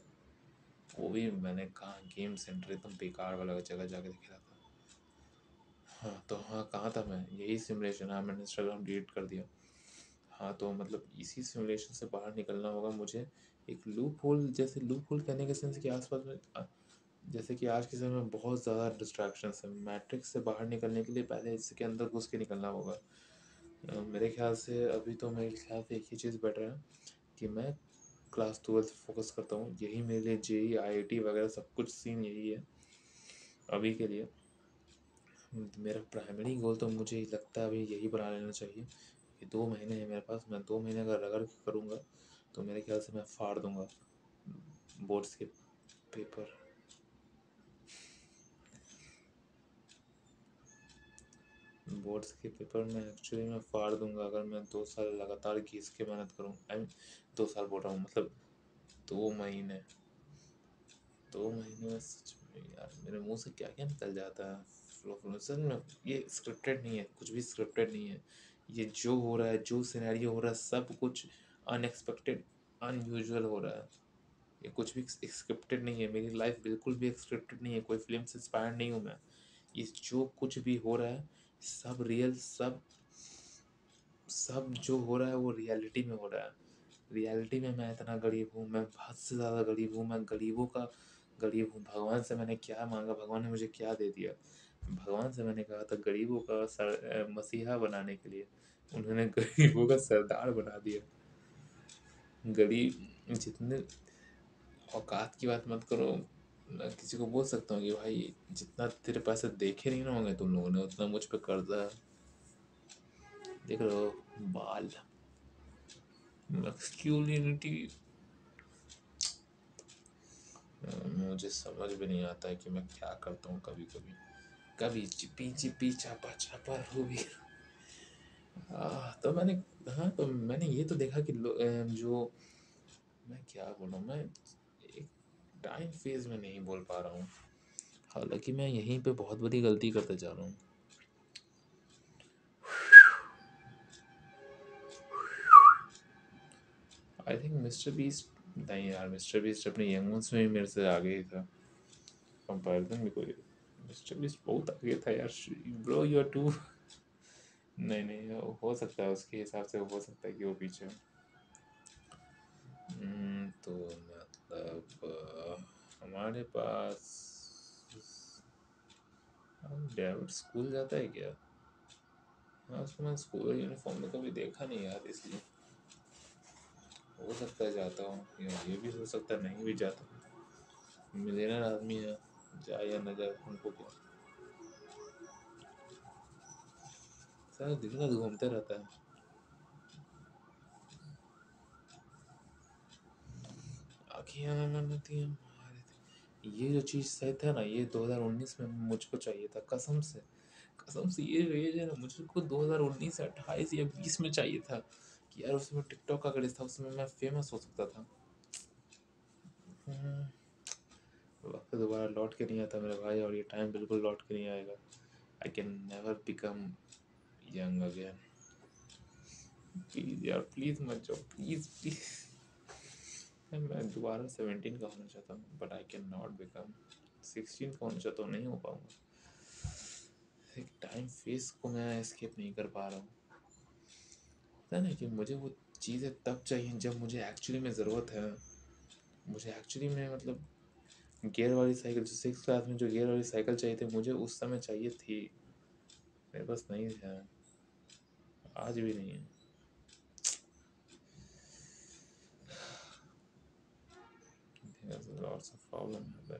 वो भी मैंने कहाँ, गेम सेंटर एकदम बेकार वाला जगह जाके खेला था। हाँ तो हाँ, कहाँ था मैं, यही सिमुलेशन, हाँ मैंने इंस्टाग्राम डिलीट कर दिया। हाँ तो मतलब इसी सिमुलेशन से बाहर निकलना होगा मुझे। एक लूप होल, जैसे लूप होल कहने के सेंस के आसपास में जैसे कि आज के समय में बहुत ज़्यादा डिस्ट्रैक्शंस है, मैट्रिक्स से बाहर निकलने के लिए पहले इसके अंदर घुस के निकलना होगा। मेरे ख्याल से अभी तो मेरे ख्याल से एक ही चीज़ बेटर है कि मैं क्लास 12 फोकस करता हूँ, यही मेरे लिए जेई आईआईटी वगैरह सब कुछ सीन यही है अभी के लिए। मेरा प्राइमरी गोल तो मुझे लगता है अभी यही बना लेना चाहिए कि 2 महीने है मेरे पास, मैं 2 महीने अगर रगड़ के करूँगा तो मेरे ख्याल से मैं फाड़ दूंगा बोर्ड्स के पेपर। बोर्ड्स के पेपर में एक्चुअली मैं फाड़ दूंगा अगर मैं 2 साल लगातार घिस के मेहनत करूँ। आई मीन 2 साल बोल रहा हूँ, मतलब 2 महीने, 2 महीने में सच में यार मेरे मुंह से क्या क्या निकल जाता है, फ्लो फ्लो सच में। ये स्क्रिप्टेड नहीं है, कुछ भी स्क्रिप्टेड नहीं है। ये जो हो रहा है, जो सिनेरियो हो रहा है, सब कुछ अनएक्सपेक्टेड, अनयूजुअल हो रहा है। ये कुछ भी स्क्रिप्टेड नहीं है, मेरी लाइफ बिल्कुल भी स्क्रिप्टेड नहीं है, कोई फिल्म से इंस्पायर्ड नहीं हूँ मैं। ये जो कुछ भी हो रहा है सब रियल, सब सब जो हो रहा है वो रियलिटी में हो रहा है। रियलिटी में मैं इतना गरीब हूँ, मैं हद से ज़्यादा गरीब हूँ, मैं गरीबों का गरीब हूँ। भगवान से मैंने क्या माँगा, भगवान ने मुझे क्या दे दिया? भगवान से मैंने कहा था गरीबों का मसीहा बनाने के लिए, उन्होंने गरीबों का सरदार बना दिया। गरीब जितने औकात की बात मत करो। मैं किसी को बोल सकता हूँ कि भाई जितना तेरे पैसे देखे नहीं ना होंगे तुम लोगों ने, उतना मुझ पे कर्जा है। देख लो बाल, मैस्कुलिनिटी। मुझे समझ भी नहीं आता है कि मैं क्या करता हूँ। कभी कभी कभी चिपी चिपी चापा चापा रूबी। तो मैंने, हाँ तो मैंने ये तो देखा कि जो मैं क्या बोलूँ, मैं एक टाइम फेज में नहीं बोल पा रहा हूँ। हालांकि मैं यहीं पे बहुत बड़ी गलती करते जा रहा हूँ। आई थिंक मिस्टर बीस्ट, नहीं यार मिस्टर बीस्ट अपने यंग वंस में ही मेरे से आगे ही था। कंपैरिजन में कोई, मिस्टर बीस्ट बहुत आगे था यार। Bro you are too. नहीं नहीं, हो सकता है उसके हिसाब से हो सकता है कि वो पीछे हो। तो मतलब हमारे पास डेविड स्कूल जाता है क्या? हाँ उसको मैं स्कूल यूनिफॉर्म में कभी देखा नहीं यार, इसलिए हो सकता है जाता हूँ, या ये भी हो सकता है नहीं भी जाता। मिलियनर आदमी है, जाए या न जाए हमको क्या। सारा दिन रात घूमते रहता है। आँखियाँ नदी ये जो चीज़ सही था ना, ये 2019 में मुझको चाहिए था कसम से। कसम से ये रेज है ना, मुझको 2019 से 28 या 20 में चाहिए था कि यार उसमें टिकटॉक का क्रेज था, उसमें मैं फेमस हो सकता था। हम्म, वक्त दोबारा लौट के नहीं आता मेरे भाई, और ये टाइम बिल्कुल लौट के नहीं आएगा। I can never become young again. Please यार, प्लीज मत जाओ, प्लीज प्लीज। मैं दोबारा 17 का होना चाहता हूँ, but I can not become 16 का होना चाहता हूँ, नहीं हो पाऊंगा। एक टाइम फेस को मैं एस्केप नहीं कर पा रहा हूँ। पता है ना कि मुझे वो चीज़ें तब चाहिए जब मुझे एक्चुअली में ज़रूरत है। मुझे एक्चुअली में मतलब गियर वाली साइकिल, जो 6th क्लास में जो गियर वाली साइकिल चाहिए थी, मुझे उस समय चाहिए थी, मेरे पास नहीं है, आज भी नहीं है। लॉट्स ऑफ प्रॉब्लम है।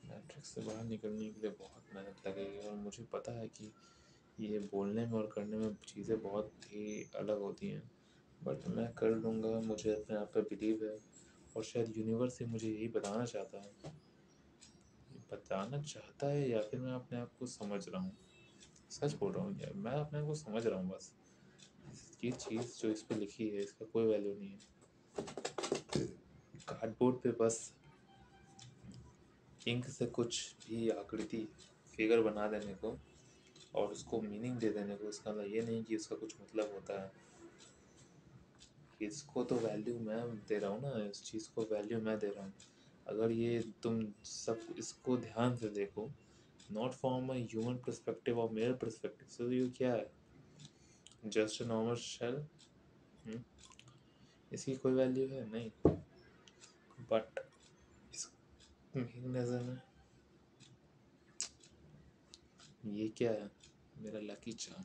मैट्रिक्स से बाहर निकलने के लिए बहुत मेहनत लगेगी, और मुझे पता है कि ये बोलने में और करने में चीज़ें बहुत ही अलग होती हैं, बट मैं कर लूँगा। मुझे अपने आप पे बिलीव है, और शायद यूनिवर्स ही मुझे यही बताना चाहता है। बताना चाहता है या फिर मैं अपने आप को समझ रहा हूँ। सच बोल रहा हूँ यार, मैं अपने आप को समझ रहा हूँ बस। ये चीज़ जो इस पे लिखी है इसका कोई वैल्यू नहीं है। कार्डबोर्ड पे बस इंक से कुछ भी आकृति, फिगर बना देने को और उसको मीनिंग दे देने को, इसका मतलब ये नहीं कि उसका कुछ मतलब होता है। इसको तो वैल्यू मैं दे रहा हूँ ना, इस चीज़ को वैल्यू मैं दे रहा हूँ। अगर ये तुम सब इसको ध्यान से देखो, not from a human perspective और मेरे पर्सपेक्टिव से, तो ये क्या है? Just a normal shell. इसकी कोई वैल्यू है नहीं, बट इस मेरी नज़र में ये क्या है? मेरा लकी चार्म,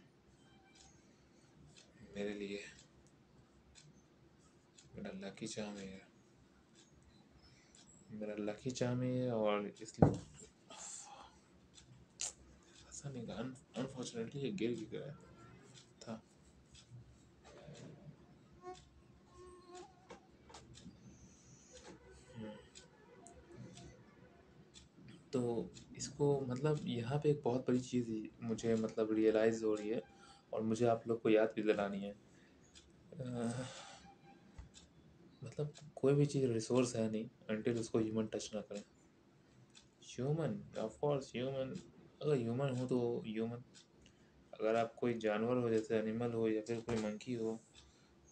मेरे लिए मेरा लकी चार्म है, मेरा लकी चार्म है। और इसलिए ऐसा नहीं, अनफॉर्चुनेटली ये गिर गया था। तो इसको मतलब यहाँ पे एक बहुत बड़ी चीज़ मुझे मतलब रियलाइज़ हो रही है, और मुझे आप लोग को याद भी दिलानी है। मतलब कोई भी चीज़ रिसोर्स है नहीं अनटिल उसको ह्यूमन टच ना करें। Human, of course human. अगर ह्यूमन हो तो ह्यूमन, अगर आप कोई जानवर हो जैसे एनिमल हो या फिर कोई मंकी हो,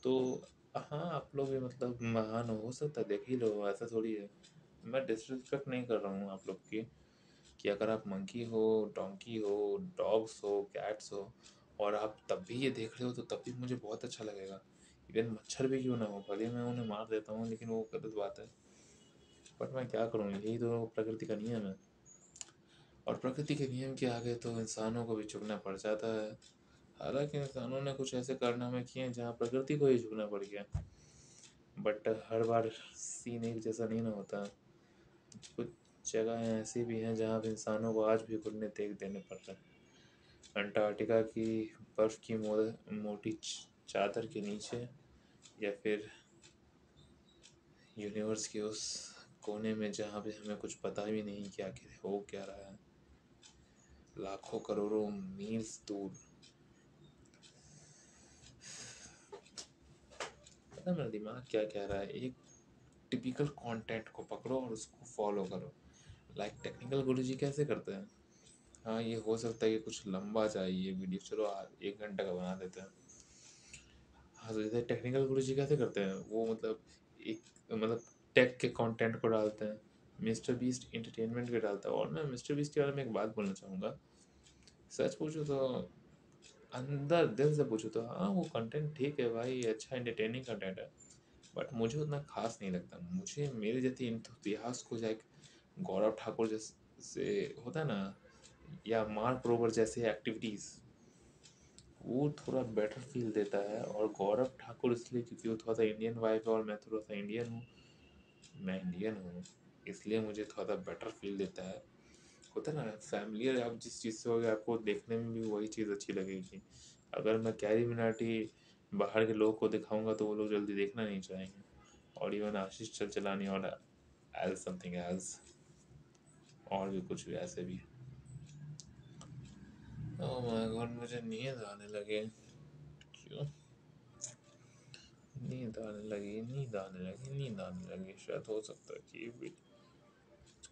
तो हाँ आप लोग भी मतलब महान हो सकता है, देख ही लो, ऐसा थोड़ी है। मैं डिसरिस्पेक्ट नहीं कर रहा हूँ आप लोग की, कि अगर आप मंकी हो, डोंकी हो, डॉग्स हो, कैट्स हो, और आप तब भी ये देख रहे हो, तो तब भी मुझे बहुत अच्छा लगेगा इवन मच्छर भी क्यों ना हो, भले मैं उन्हें मार देता हूँ, लेकिन वो गलत बात है। बट मैं क्या करूँ, यही तो प्रकृति का नियम है। और प्रकृति के नियम के आगे तो इंसानों को भी झुकना पड़ जाता है। हालांकि इंसानों ने कुछ ऐसे कारनामे किए हैं जहाँ प्रकृति को ही झुकना पड़ गया, बट हर बार सीन एक जैसा नहीं ना होता। कुछ जगह ऐसी भी हैं जहाँ पे इंसानों को आज भी घुटने टेक देने पड़ रहे हैं। अंटार्कटिका की बर्फ़ की मोटी चादर के नीचे, या फिर यूनिवर्स के उस कोने में जहाँ पे हमें कुछ पता भी नहीं कि आखिर हो क्या रहा है, लाखों करोड़ों मील्स दूर। पता है मेरा दिमाग क्या कह रहा है, एक टिपिकल कंटेंट को पकड़ो और उसको फॉलो करो। लाइक टेक्निकल गुरुजी कैसे करते हैं। हाँ, ये हो सकता है कि कुछ लंबा जाए ये वीडियो, चलो आज 1 घंटा का बना देते हैं। हाँ, तो जैसे टेक्निकल गुरुजी कैसे करते हैं, वो मतलब एक मतलब टेक के कंटेंट को डालते हैं। मिस्टर बीस्ट इंटरटेनमेंट के डालता है। और मैं मिस्टर बीस्ट के बारे में एक बात बोलना चाहूँगा, सच पूछो तो, अंदर दिल से पूछो तो, हाँ वो कंटेंट ठीक है भाई, अच्छा एंटरटेनिंग कंटेंट है, बट मुझे उतना खास नहीं लगता। मुझे मेरे जैसे इतिहास को लाइक गौरव ठाकुर जैसे होता है ना, या मार्क रोबर जैसे एक्टिविटीज़, वो थोड़ा बेटर फील देता है। और गौरव ठाकुर इसलिए क्योंकि वो थोड़ा सा इंडियन वाइब है, और मैं थोड़ा सा इंडियन हूँ, मैं इंडियन हूँ, इसलिए मुझे थोड़ा सा बेटर फील देता है। होता है ना फैमिलियर, आप जिस चीज़ से हो गए आपको देखने में भी वही चीज़ अच्छी लगेगी। अगर मैं कैरी मिनाटी बाहर के लोगों को दिखाऊंगा तो वो लोग जल्दी देखना नहीं चाहेंगे। और इवन आशीष चलचलानी और एल्स समथिंग एल्स, और भी कुछ भी ऐसे भी। ओह माय गॉड, मुझे नींद आने लगे। क्यों नींद आने लगी, नींद आने लगी, नींद आने लगी। शायद हो सकता है कि भी,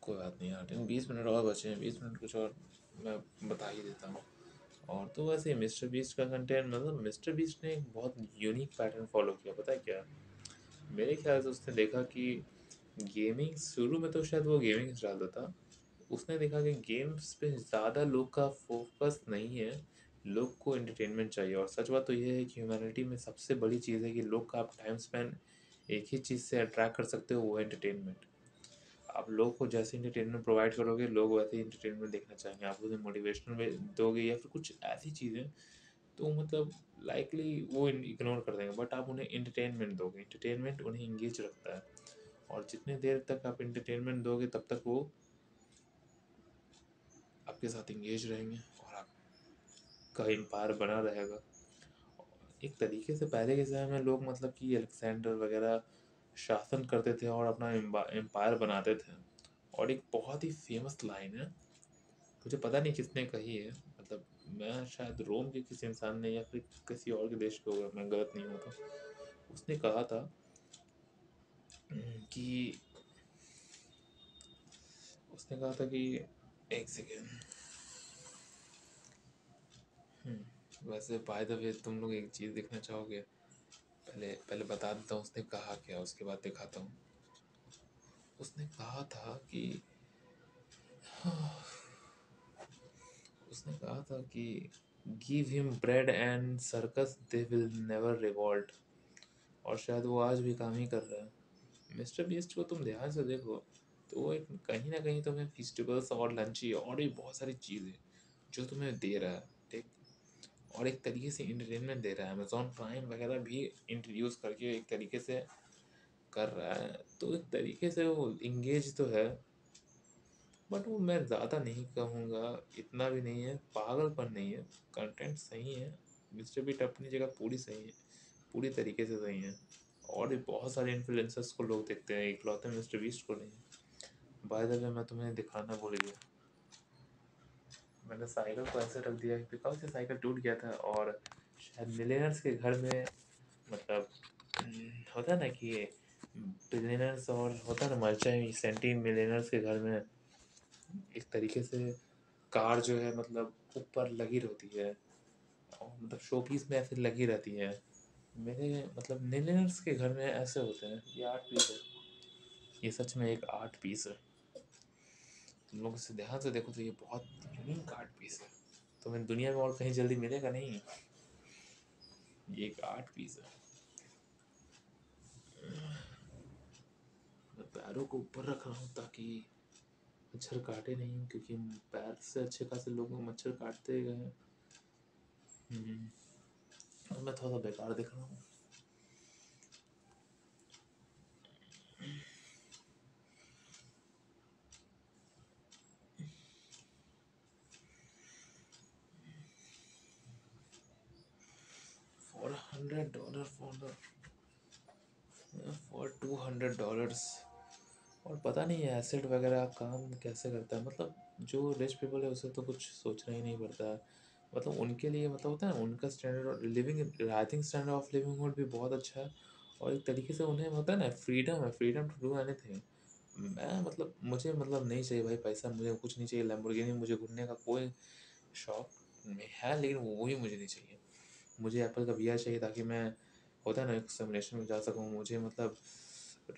कोई बात नहीं, 8 20 मिनट और बचे हैं, 20 मिनट कुछ और मैं बता ही देता हूँ। और तो वैसे मिस्टर बीस्ट का कंटेंट, मतलब मिस्टर बीस्ट ने एक बहुत यूनिक पैटर्न फॉलो किया, पता है क्या। मेरे ख्याल से उसने देखा कि गेमिंग, शुरू में तो शायद वो गेमिंग डालता था, उसने देखा कि गेम्स पे ज़्यादा लोग का फोकस नहीं है, लोग को एंटरटेनमेंट चाहिए। और सच बात तो ये है कि ह्यूमैनिटी में सबसे बड़ी चीज़ है कि लोग का आप टाइम स्पेंड एक ही चीज़ से अट्रैक्ट कर सकते हो, वो है एंटरटेनमेंट। आप लोगों को जैसे एंटरटेनमेंट प्रोवाइड करोगे, लोग वैसे ही एंटरटेनमेंट देखना चाहेंगे। आप उन्हें मोटिवेशनल में दोगे या फिर कुछ ऐसी चीज़ें, तो मतलब लाइकली वो इग्नोर कर देंगे। बट आप उन्हें एंटरटेनमेंट दोगे, एंटरटेनमेंट उन्हें इंगेज रखता है। और जितने देर तक आप एंटरटेनमेंट दोगे तब तक वो आपके साथ इंगेज रहेंगे, और आपका एम्पायर बना रहेगा। एक तरीके से पहले के समय में लोग मतलब कि अलेक्जेंडर वगैरह शासन करते थे और अपना एम्पायर बनाते थे। और एक बहुत ही फेमस लाइन है, मुझे पता नहीं किसने कही है, मतलब मैं शायद रोम के किसी इंसान ने या फिर किसी और के देश के होगा, मैं गलत नहीं हूँ तो। उसने कहा था कि एक सेकेंड, वैसे बाय द वे तुम लोग एक चीज़ देखना चाहोगे, पहले पहले बता देता हूँ उसने कहा क्या, उसके बाद दिखाता हूँ। उसने कहा था कि उसने कहा था कि give him bread and circus they will never revolt. और शायद वो आज भी काम ही कर रहा है। मिस्टर बीस्ट को तुम ध्यान से देखो तो वो एक कहीं ना कहीं तुम्हें फेस्टिवल्स और लंची और भी बहुत सारी चीज़ें जो तुम्हें दे रहा है, ठीक। और एक तरीके से इंटरटेनमेंट दे रहा है, अमेजोन प्राइम वगैरह भी इंट्रोड्यूस करके एक तरीके से कर रहा है, तो एक तरीके से वो इंगेज तो है। बट वो मैं ज़्यादा नहीं कहूँगा, इतना भी नहीं है, पागलपन नहीं है, कंटेंट सही है। मिस्टर बीट अपनी जगह पूरी सही है, पूरी तरीके से सही है। और भी बहुत सारे इन्फ्लुएंसर्स को लोग देखते हैं, इकलौते मिस्टर बीस्ट को नहीं। बाय द वे मैं तुम्हें दिखाना भूल गया, मैंने साइकिल को ऐसे रख दिया बिकॉज ये साइकिल टूट गया था। और शायद मिलेनर्स के घर में, मतलब होता है ना कि बिलियनर्स और होता है ना मर्चेंट सेंटी मिलियनर्स के घर में एक तरीके से कार जो है मतलब ऊपर लगी रहती है, और मतलब शो पीस में ऐसे लगी रहती है। मेरे मतलब मिलियनर्स के घर में ऐसे होते हैं। ये आर्ट पीस है, ये सच में एक आर्ट पीस है। तुम लोग इसे ध्यान से देखो तो ये बहुत यूनिक आर्ट पीस है, तुम्हें दुनिया में और कहीं जल्दी मिलेगा नहीं। ये एक आर्ट पीस है। मैं पैरों को ऊपर रख रहा हूँ ताकि मच्छर काटे नहीं, क्योंकि पैर से अच्छे खासे लोगों को मच्छर काटते गए हैं। और मैं थोड़ा बेकार दिख रहा हूँ। $400 फॉर $200। और पता नहीं है एसिड वगैरह काम कैसे करता है, मतलब जो रिच पीपल है उसे तो कुछ सोचना ही नहीं पड़ता है। मतलब उनके लिए मतलब होता है उनका standard living, I think standard of living भी बहुत अच्छा है। और एक तरीके से उन्हें होता है ना फ्रीडम है, फ्रीडम टू डू एनीथिंग। मैं मतलब मुझे मतलब नहीं चाहिए भाई पैसा, मुझे कुछ नहीं चाहिए लैम्बोर्गिनी, मुझे घूमने का कोई शौक नहीं है, लेकिन वो भी मुझे नहीं चाहिए। मुझे एप्पल का वीआर चाहिए ताकि मैं होता है ना एक सिमुलेशन में जा सकूँ। मुझे मतलब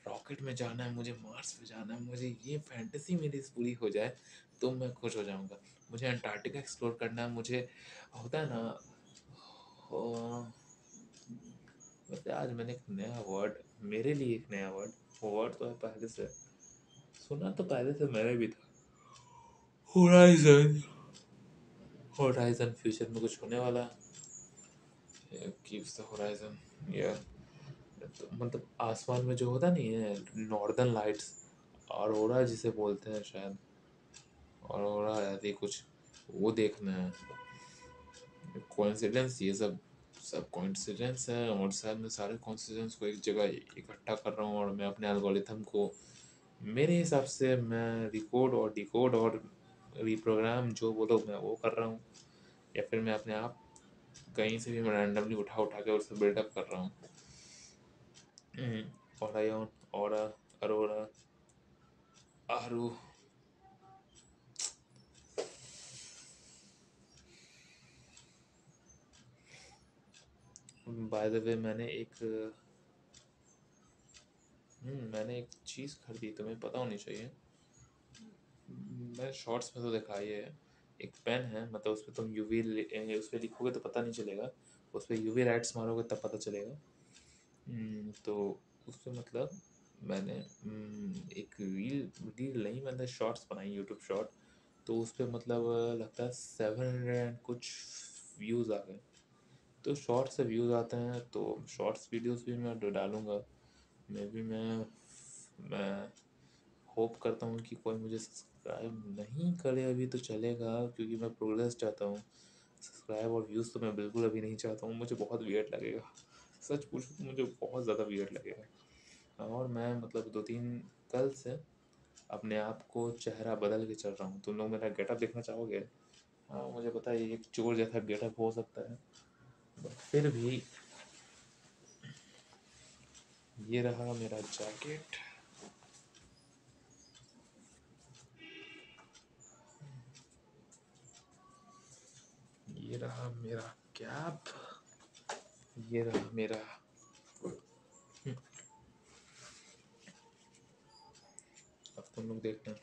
रॉकेट में जाना है, मुझे मार्स पे जाना है, मुझे ये फैंटेसी मेरी पूरी हो जाए तो मैं खुश हो जाऊँगा। मुझे अंटार्कटिका एक्सप्लोर करना है, मुझे होता है ना वैसे आज मैंने एक नया वर्ड, मेरे लिए एक नया वर्ड, वो वर्ड तो है पहले से सुना, तो पहले से मैंने भी था, होराइजन। होराइजन फ्यूचर में कुछ होने वाला है, कीप्स द होराइजन या तो मतलब आसमान में जो होता नहीं है नॉर्दर्न लाइट्स, अरोरा जिसे बोलते हैं शायद, अरोरा ऐसे कुछ, वो देखना है। कोइंसिडेंस ये सब सब कोइंसिडेंस है, और शायद मैं सारे कोइंसिडेंस को एक जगह इकट्ठा कर रहा हूँ और मैं अपने एल्गोरिथम को मेरे हिसाब से मैं रिकोड और डिकोड और रिप्रोग्राम जो बोलो मैं वो कर रहा हूँ, या फिर मैं अपने आप कहीं से भी मैं रैंडमली उठा उठा के उससे बिल्डअप कर रहा हूँ। ओरायन, ओरा, अरोरा, आरू। बाय द वे मैंने एक चीज़ खरीदी, तुम्हें पता होनी चाहिए। मैं शॉर्ट्स में तो देखा ये है, एक पेन है, मतलब उस पर तुम यूवी उस पर लिखोगे तो पता नहीं चलेगा, उस पर यूवी लाइट्स मारोगे तब पता चलेगा। तो उस पर मतलब मैंने एक रील रील नहीं, मैंने शॉर्ट्स बनाई यूट्यूब शॉर्ट, तो उस पर मतलब लगता है 700 कुछ व्यूज़ आ गए। तो शॉर्ट्स से व्यूज़ आते हैं तो शॉर्ट्स वीडियोस भी मैं डालूँगा। मे बी मैं होप करता हूँ कि कोई मुझे सब्सक्राइब नहीं करे अभी तो चलेगा, क्योंकि मैं प्रोग्रेस चाहता हूँ। सब्सक्राइब और व्यूज़ तो मैं बिल्कुल अभी नहीं चाहता हूँ, मुझे बहुत वियर्ड लगेगा। सच पूछूँ तो मुझे बहुत ज़्यादा वियर्ड लगेगा। और मैं मतलब 2-3 कल से अपने आप को चेहरा बदल के चल रहा हूँ। तुम लोग मेरा गेटअप देखना चाहोगे? हाँ मुझे पता है ये एक चोर जैसा गेटअप हो सकता है, बट फिर भी ये रहा मेरा जैकेट, ये रहा मेरा कैप, ये रहा मेरा। अब तुम लोग देखना।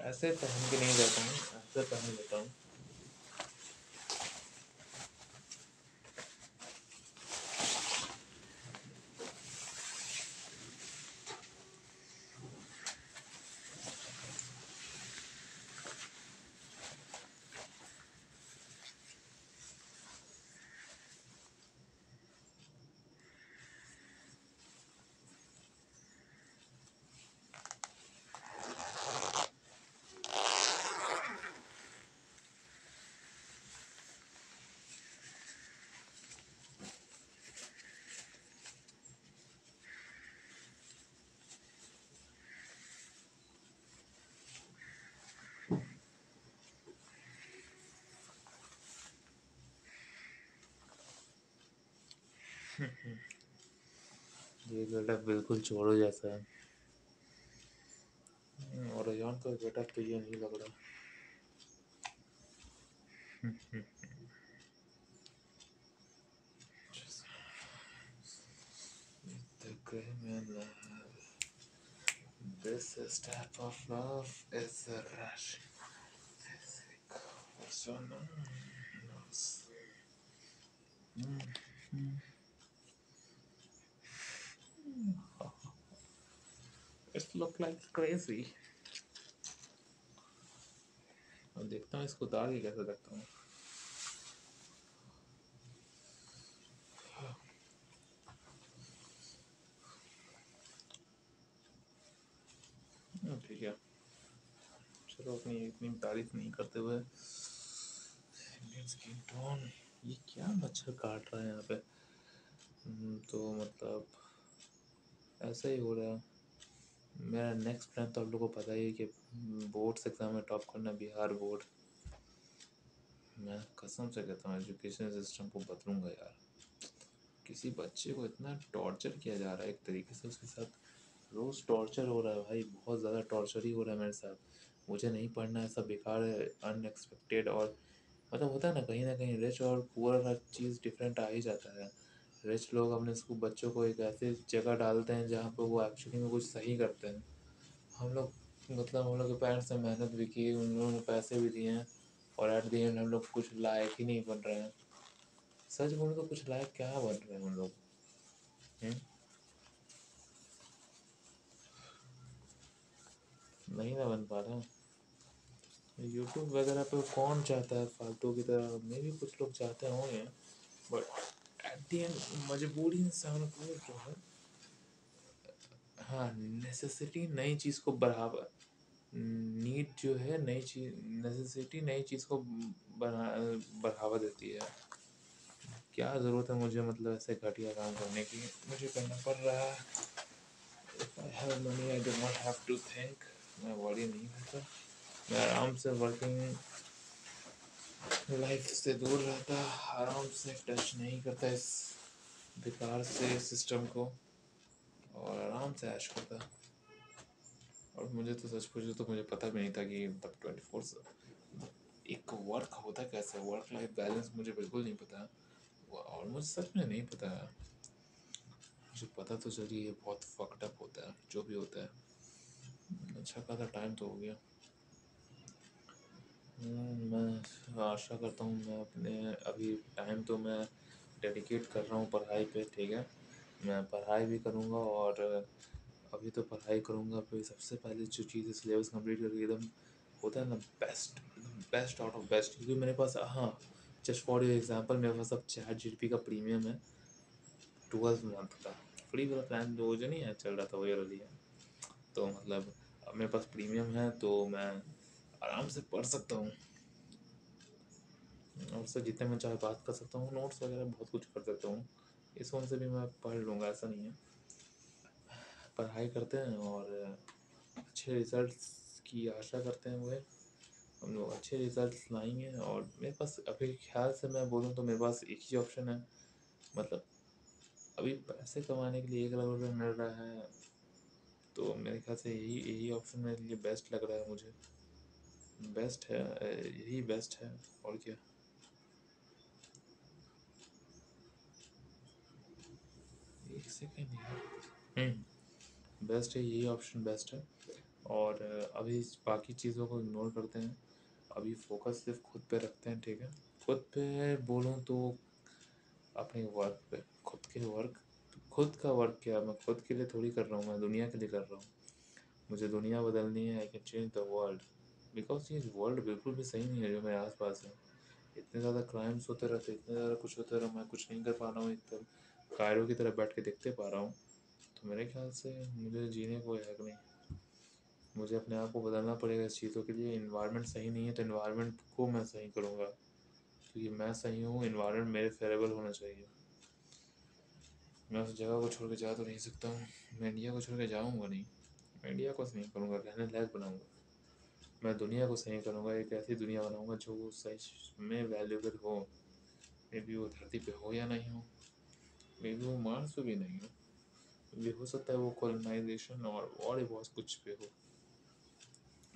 ऐसे पहन के नहीं जाता हूँ, ऐसे पहन लेता हूँ। गेटअप बिल्कुल चोरों जैसा है। और रेहान का गेटअप तो ये नहीं लग रहा। The criminal. This type of love is a rush. So no. It look like crazy. अब देखता हूँ इसको उतार के कैसे देखता हूँ। ठीक है, चलो अपनी इतनी तारीफ नहीं करते हुए। इंडियन स्किन टोन, ये क्या मच्छर काट रहा है यहाँ पे। तो मतलब ऐसा ही हो रहा है। मेरा नेक्स्ट प्लान तो आप लोगों को पता ही है कि बोर्ड्स एग्ज़ाम में टॉप करना, बिहार बोर्ड। मैं कसम से कहता हूँ एजुकेशन सिस्टम को बदलूँगा यार। किसी बच्चे को इतना टॉर्चर किया जा रहा है एक तरीके से, उसके साथ रोज़ टॉर्चर हो रहा है भाई, बहुत ज़्यादा टॉर्चर ही हो रहा है मेरे साथ। मुझे नहीं पढ़ना है, सब बेकार है, अनएक्सपेक्टेड। और मतलब होता है ना कहीं रिच और पुअर हर चीज़ डिफरेंट आ ही जाता है। रिच लोग अपने स्कूल बच्चों को एक ऐसी जगह डालते हैं जहाँ पे वो एक्चुअली में कुछ सही करते हैं। हम लोग मतलब हम लोग के पेरेंट्स ने मेहनत भी की, उन लोगों ने पैसे भी दिए हैं, और एट द एंड हम लोग कुछ लायक ही नहीं बन रहे हैं। सच बोलूं तो कुछ लायक क्या बन रहे हैं हम लोग। नहीं ना बन पा रहा। यूट्यूब वगैरह पे कौन चाहता है फालतू की तरह, मे भी कुछ लोग चाहते होंगे, बट एट द एंड मजबूरी इंसान को जो है, हाँ नेसेसिटी नई चीज़ को बढ़ावा, नीड जो है नई चीज़, नेसेसिटी नई चीज़ को बढ़ावा देती है। क्या ज़रूरत है मुझे मतलब ऐसे घटिया काम करने की, मुझे करना पड़ रहा है। If I have money I do not have to think. मैं वरी नहीं होता, मैं आराम से वर्किंग लाइफ से दूर रहता, आराम से टच नहीं करता इस बेकार से सिस्टम को, और आराम से ऐश करता। और मुझे तो सच पूछो तो मुझे पता भी नहीं था कि तब 24 एक वर्क होता कैसे, वर्क लाइफ बैलेंस मुझे बिल्कुल नहीं पता, और मुझे सच में नहीं पता है। मुझे पता तो चलिए ये बहुत फक्ड अप होता है जो भी होता है। अच्छा खासा टाइम तो हो गया। मैं आशा करता हूँ मैं अपने अभी टाइम तो मैं डेडिकेट कर रहा हूँ पढ़ाई पे, ठीक है। मैं पढ़ाई भी करूँगा, और अभी तो पढ़ाई करूँगा, फिर सबसे पहले जो चीज़ सिलेबस कंप्लीट करके एकदम होता है ना बेस्ट, एकदम बेस्ट आउट ऑफ बेस्ट। क्योंकि मेरे पास, हाँ जस्ट फॉर एग्जांपल, मेरे पास अब ChatGPT का प्रीमियम है 12 मंथ का। फ्री वाला प्लान जो नहीं है चल रहा था वो वाली है। तो मतलब अब मेरे पास प्रीमियम है तो मैं आराम से पढ़ सकता हूँ, और उससे जितने मैं चाहे बात कर सकता हूँ, नोट्स वगैरह बहुत कुछ कर सकता हूँ। इस फ़ोन से भी मैं पढ़ लूँगा, ऐसा नहीं है। पढ़ाई करते हैं और अच्छे रिजल्ट्स की आशा करते हैं हुए हम लोग, अच्छे रिजल्ट्स लाएंगे। और मेरे पास अभी ख्याल से मैं बोलूँ तो मेरे पास एक ही ऑप्शन है, मतलब अभी पैसे कमाने के लिए 1 लाख रुपये मिल रहा है, तो मेरे ख्याल से यही यही ऑप्शन मेरे लिए बेस्ट लग रहा है मुझे। बेस्ट है, यही बेस्ट है, और क्या। एक सेकेंड यार। बेस्ट है, यही ऑप्शन बेस्ट है। और अभी बाकी चीज़ों को इग्नोर करते हैं, अभी फोकस सिर्फ खुद पे रखते हैं, ठीक है। खुद पे बोलूँ तो अपने वर्क पे, खुद के वर्क, खुद का वर्क क्या, मैं खुद के लिए थोड़ी कर रहा हूँ, मैं दुनिया के लिए कर रहा हूँ। मुझे दुनिया बदलनी है, I can change the world. Because ये वर्ल्ड बिल्कुल भी सही नहीं है जो मेरे आसपास है। इतने ज़्यादा क्राइम्स होते रहते, इतने ज़्यादा कुछ होते रहा, मैं कुछ नहीं कर पा रहा हूँ, एकदम कायरों की तरह बैठ के देखते पा रहा हूँ। तो मेरे ख्याल से मुझे जीने को है नहीं, मुझे अपने आप को बदलना पड़ेगा इस चीज़ों के लिए। इन्वायरमेंट सही नहीं है तो इन्वायरमेंट को मैं सही करूँगा, क्योंकि मैं सही हूँ, इन्वायरमेंट मेरे फेवरेबल होना चाहिए। मैं उस जगह को छोड़ के जा तो नहीं सकता हूँ, मैं इंडिया को छोड़ के जाऊँगा नहीं, मैं इंडिया को सही करूँगा, रहने लायक बनाऊँगा। मैं दुनिया को सही करूँगा, एक ऐसी दुनिया बनाऊँगा जो सही में वैल्यूबल हो। मे बी वो धरती पे हो या नहीं हो, मे बी वो मार्स पे भी नहीं हो, भी हो सकता है वो कॉलोनाइजेशन और भी बहुत कुछ पे हो,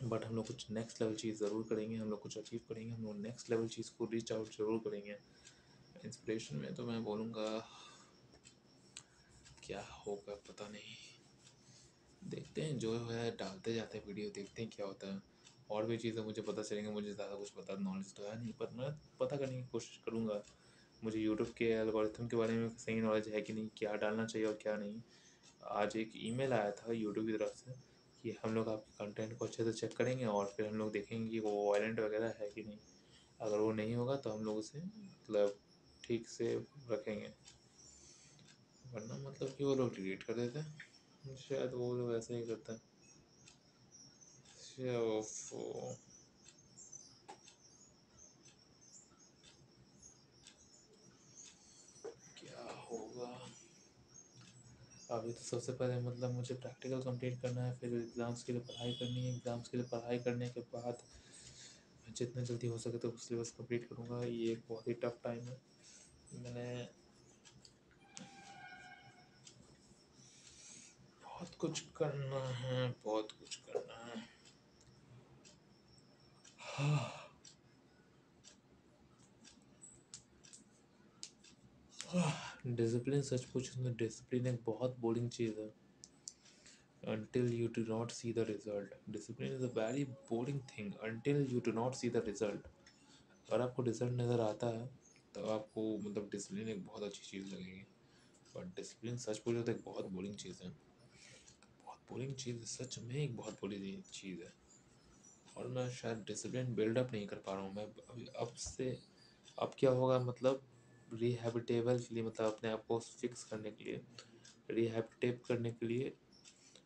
बट हम लोग कुछ नेक्स्ट लेवल चीज़ ज़रूर करेंगे, हम लोग कुछ अचीव करेंगे, हम लोग नेक्स्ट लेवल चीज़ को रीच आउट ज़रूर करेंगे। इंस्पिरेशन में तो मैं बोलूँगा क्या होगा पता नहीं, देखते हैं जो है, डालते जाते हैं वीडियो, देखते हैं क्या होता है। और भी चीज़ें मुझे पता चलेंगे, मुझे ज़्यादा कुछ पता नॉलेज तो है नहीं, पर मैं पता करने की कोशिश करूँगा। मुझे यूट्यूब के एल्गोरिथम के बारे में सही नॉलेज है कि नहीं, क्या डालना चाहिए और क्या नहीं। आज एक ईमेल आया था यूट्यूब की तरफ से कि हम लोग आपके कंटेंट को अच्छे से चेक करेंगे और फिर हम लोग देखेंगे कि वो वायलेंट वगैरह है कि नहीं। अगर वो नहीं होगा तो हम लोग उसे मतलब ठीक से रखेंगे, वरना मतलब कि वो लोग डिलीट कर देते हैं। शायद वो लोग ऐसे ही करते हैं। तो क्या होगा अभी, तो सबसे पहले मतलब मुझे प्रैक्टिकल कंप्लीट करना है, फिर एग्ज़ाम्स के लिए पढ़ाई करनी है। एग्ज़ाम्स के लिए पढ़ाई करने के बाद जितना जल्दी हो सके तो सिलेबस कंप्लीट करूँगा। ये एक बहुत ही टफ टाइम है। मैंने बहुत कुछ करना है, बहुत कुछ करना है। डिसिप्लिन, सच पूछूं तो डिसिप्लिन एक बहुत बोरिंग चीज़ है until you do not see the result. Discipline is a very boring thing until you do not see the result. अगर आपको रिजल्ट नज़र आता है तो आपको मतलब डिसिप्लिन एक बहुत अच्छी चीज़ लगेगी, बट डिसिप्लिन सच पूछो तो एक बहुत बोरिंग चीज़ है। बहुत बोरिंग चीज़ है, सच में एक बहुत बोरिंग चीज़ है। और मैं शायद डिसिप्लिन बिल्डअप नहीं कर पा रहा हूँ। मैं अभी अब से अब क्या होगा मतलब रिहैबिटेबल के लिए, मतलब अपने आप को फिक्स करने के लिए, रिहैबिटेट करने के लिए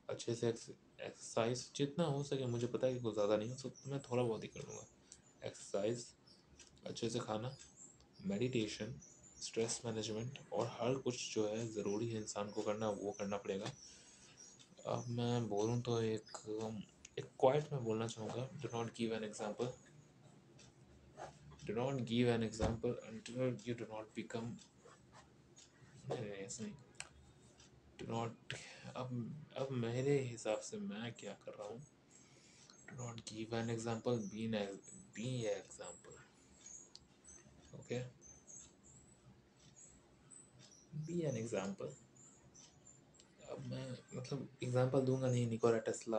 अच्छे से एक्सरसाइज जितना हो सके, मुझे पता है कि कुछ ज़्यादा नहीं हो सकता, मैं थोड़ा बहुत ही कर लूँगा। एक्सरसाइज, अच्छे से खाना, मेडिटेशन, स्ट्रेस मैनेजमेंट और हर कुछ जो है ज़रूरी है इंसान को करना, वो करना पड़ेगा। अब मैं बोलूँ तो एक क्वाइट में बोलना चाहूँगा, do not give an example, do not give an example until you do not become, नहीं नहीं ऐसा नहीं, डू नॉट, अब मेरे हिसाब से मैं क्या कर रहा हूँ, do not give an example, B example, okay, B an example. अब मैं मतलब एग्जांपल दूंगा नहीं, Nikola Tesla,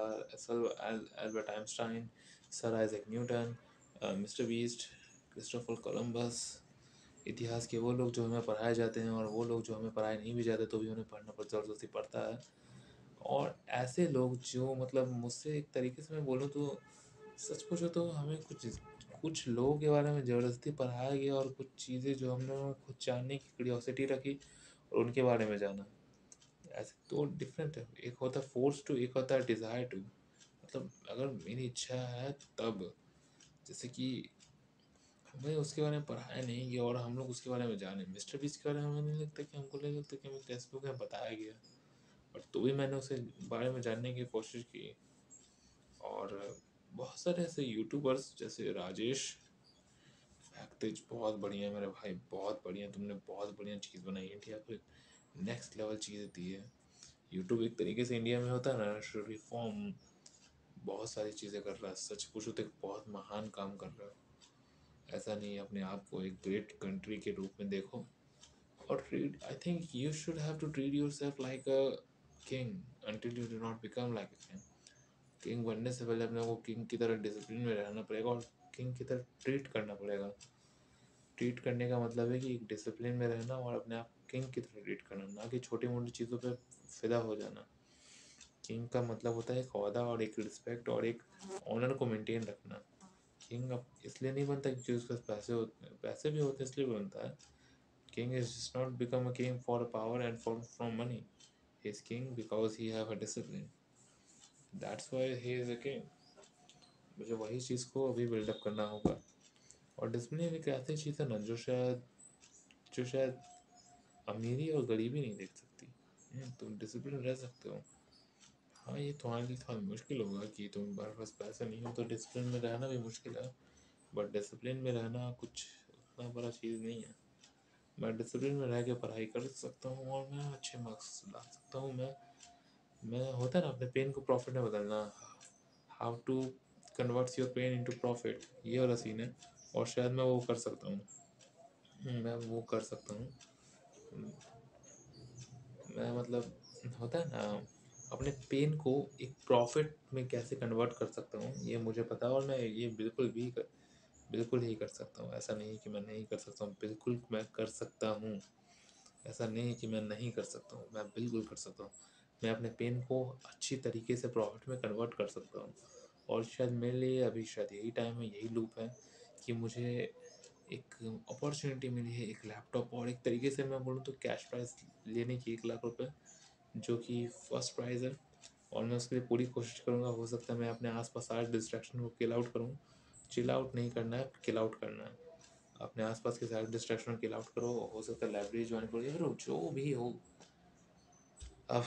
Albert Einstein, sir Isaac Newton, Mister Beast, Christopher Columbus, इतिहास के वो लोग जो हमें पढ़ाए जाते हैं, और वो लोग जो हमें पढ़ाए नहीं भी जाते तो भी उन्हें पढ़ना पर ज़बरदस्ती पड़ता है। और ऐसे लोग जो मतलब मुझसे एक तरीके से मैं बोलूँ तो, सच पूछो तो हमें कुछ कुछ लोगों के बारे में ज़बरदस्ती पढ़ाया गया, और कुछ चीज़ें जो हमने खुद जानने की क्यूरियोसिटी रखी और उनके बारे में जाना। ऐसे तो डिफरेंट है, एक होता है फोर्स टू, एक होता है डिज़ायर टू। मतलब अगर मेरी इच्छा है तब, जैसे कि हमें उसके बारे में पढ़ाया नहीं गया और हम लोग उसके बारे में जाने, मिस्टर बीस्ट के बारे में हमें नहीं लगता कि हमको नहीं लगता कि हमें टेक्स्ट बुक में बताया गया, बट तो भी मैंने उसे बारे में जानने की कोशिश की। और बहुत सारे ऐसे यूट्यूबर्स जैसे राजेश फैक्टेज, बहुत बढ़िया मेरे भाई, बहुत बढ़िया, तुमने बहुत बढ़िया चीज़ बनाई, इंडिया को नेक्स्ट लेवल चीज़ दी है। यूट्यूब एक तरीके से इंडिया में होता है ना रिफॉर्म, बहुत सारी चीज़ें कर रहा है, सच पूछो तो एक बहुत महान काम कर रहा है। ऐसा नहीं, अपने आप को एक ग्रेट कंट्री के रूप में देखो, और treat, I think you should have to treat your self like a king until you do not become like a king। King बनने से पहले अपने को किंग की तरह डिसिप्लिन में रहना पड़ेगा और किंग की तरह ट्रीट करना पड़ेगा। ट्रीट करने का मतलब है कि एक डिसिप्लिन में रहना और अपने आप किंग की तरह ट्रीट करना, ना कि छोटी मोटी चीज़ों पे फिदा हो जाना। किंग का मतलब होता है एक ओहदा और एक रिस्पेक्ट और एक ऑनर को मेंटेन रखना। किंग अब इसलिए नहीं बनता क्योंकि उसके पास पैसे होते हैं, पैसे भी होते हैं इसलिए बनता है। King is just not become a king for power and for from money, he is king because he have a discipline, that's why he is a king. मुझे वही चीज़ को अभी बिल्डअप करना होगा। और डिसिप्लिन एक ऐसी चीज़ है ना जो शायद अमीरी और गरीबी नहीं देख सकती। तुम डिसिप्लिन रह सकते हो। हाँ, ये तुम्हारे लिए थोड़ा मुश्किल होगा कि तुम्हारे पास पैसा नहीं हो तो डिसिप्लिन में रहना भी मुश्किल है, बट डिसिप्लिन में रहना कुछ उतना बड़ा चीज़ नहीं है। मैं डिसिप्लिन में रह के पढ़ाई कर सकता हूँ और मैं अच्छे मार्क्स ला सकता हूँ। मैं होता है ना अपने पेन को प्रॉफिट में बदलना, how to converts your pain into profit, ये वाला सीन है। और शायद मैं वो कर सकता हूँ। मैं वो कर सकता हूँ। मैं मतलब होता है ना अपने पेन को एक प्रॉफिट में कैसे कन्वर्ट कर सकता हूँ, ये मुझे पता है और मैं ये बिल्कुल ही कर सकता हूँ। ऐसा नहीं है कि मैं नहीं कर सकता हूँ, बिल्कुल मैं कर सकता हूँ। ऐसा नहीं है कि मैं नहीं कर सकता हूँ, मैं बिल्कुल कर सकता हूँ। मैं अपने पेन को अच्छी तरीके से प्रॉफिट में कन्वर्ट कर सकता हूँ। और शायद मेरे लिए अभी शायद यही टाइम है, यही लूप है कि मुझे एक अपॉर्चुनिटी मिली है, एक लैपटॉप और एक तरीके से मैं बोलूँ तो कैश प्राइज़ लेने की 1 लाख रुपए, जो कि फर्स्ट प्राइज़ है। और मैं उसके लिए पूरी कोशिश करूँगा। हो सकता है मैं अपने आसपास सारे डिस्ट्रैक्शन को किल आउट करूँ। चिल आउट नहीं करना है, किल आउट करना है। अपने आसपास के सारे डिस्ट्रैक्शन किल आउट करो। हो सकता है लाइब्रेरी ज्वाइन करो या फिर जो भी हो। अब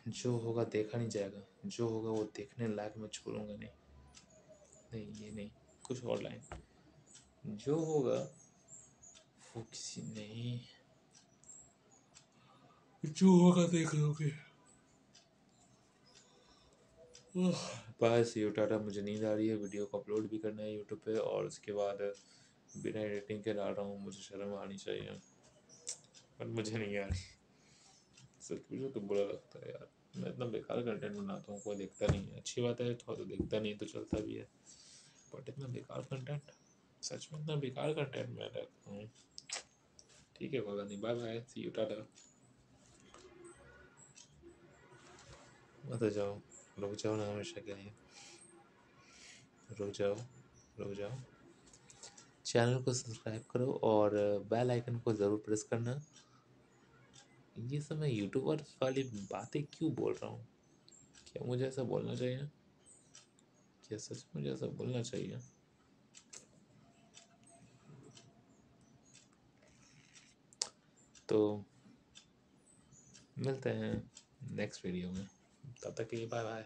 जो होगा देखा नहीं जाएगा, जो होगा वो देखने लायक मैं छोड़ूंगा नहीं। नहीं ये नहीं, कुछ और लाइन। जो होगा वो किसी नहीं, जो होगा देख लोगे। बस ये टाटा, मुझे नींद आ रही है। वीडियो को अपलोड भी करना है यूट्यूब पे और उसके बाद बिना एडिटिंग के डाल रहा हूँ। मुझे शर्म आनी चाहिए पर मुझे नहीं आ रही। सच मुझे तो बुरा लगता है यार, मैं इतना बेकार कंटेंट बनाता हूँ, कोई देखता नहीं है। अच्छी बात है, तो देखता नहीं तो चलता भी है, बट इतना बेकार कंटेंट, सच में इतना बेकार कंटेंट मैं रहता हूँ। ठीक है, कोई बात नहीं, bye bye, see you, tata. मत जाओ, रुक जाओ ना हमेशा के लिए, रुक जाओ, रुक जाओ। चैनल को सब्सक्राइब करो और बेल आइकन को ज़रूर प्रेस करना। ये सब मैं यूट्यूबर वाली बातें क्यों बोल रहा हूँ? क्या मुझे ऐसा बोलना चाहिए? क्या सच मुझे ऐसा बोलना चाहिए? तो मिलते हैं नेक्स्ट वीडियो में, तब तक के लिए बाय बाय।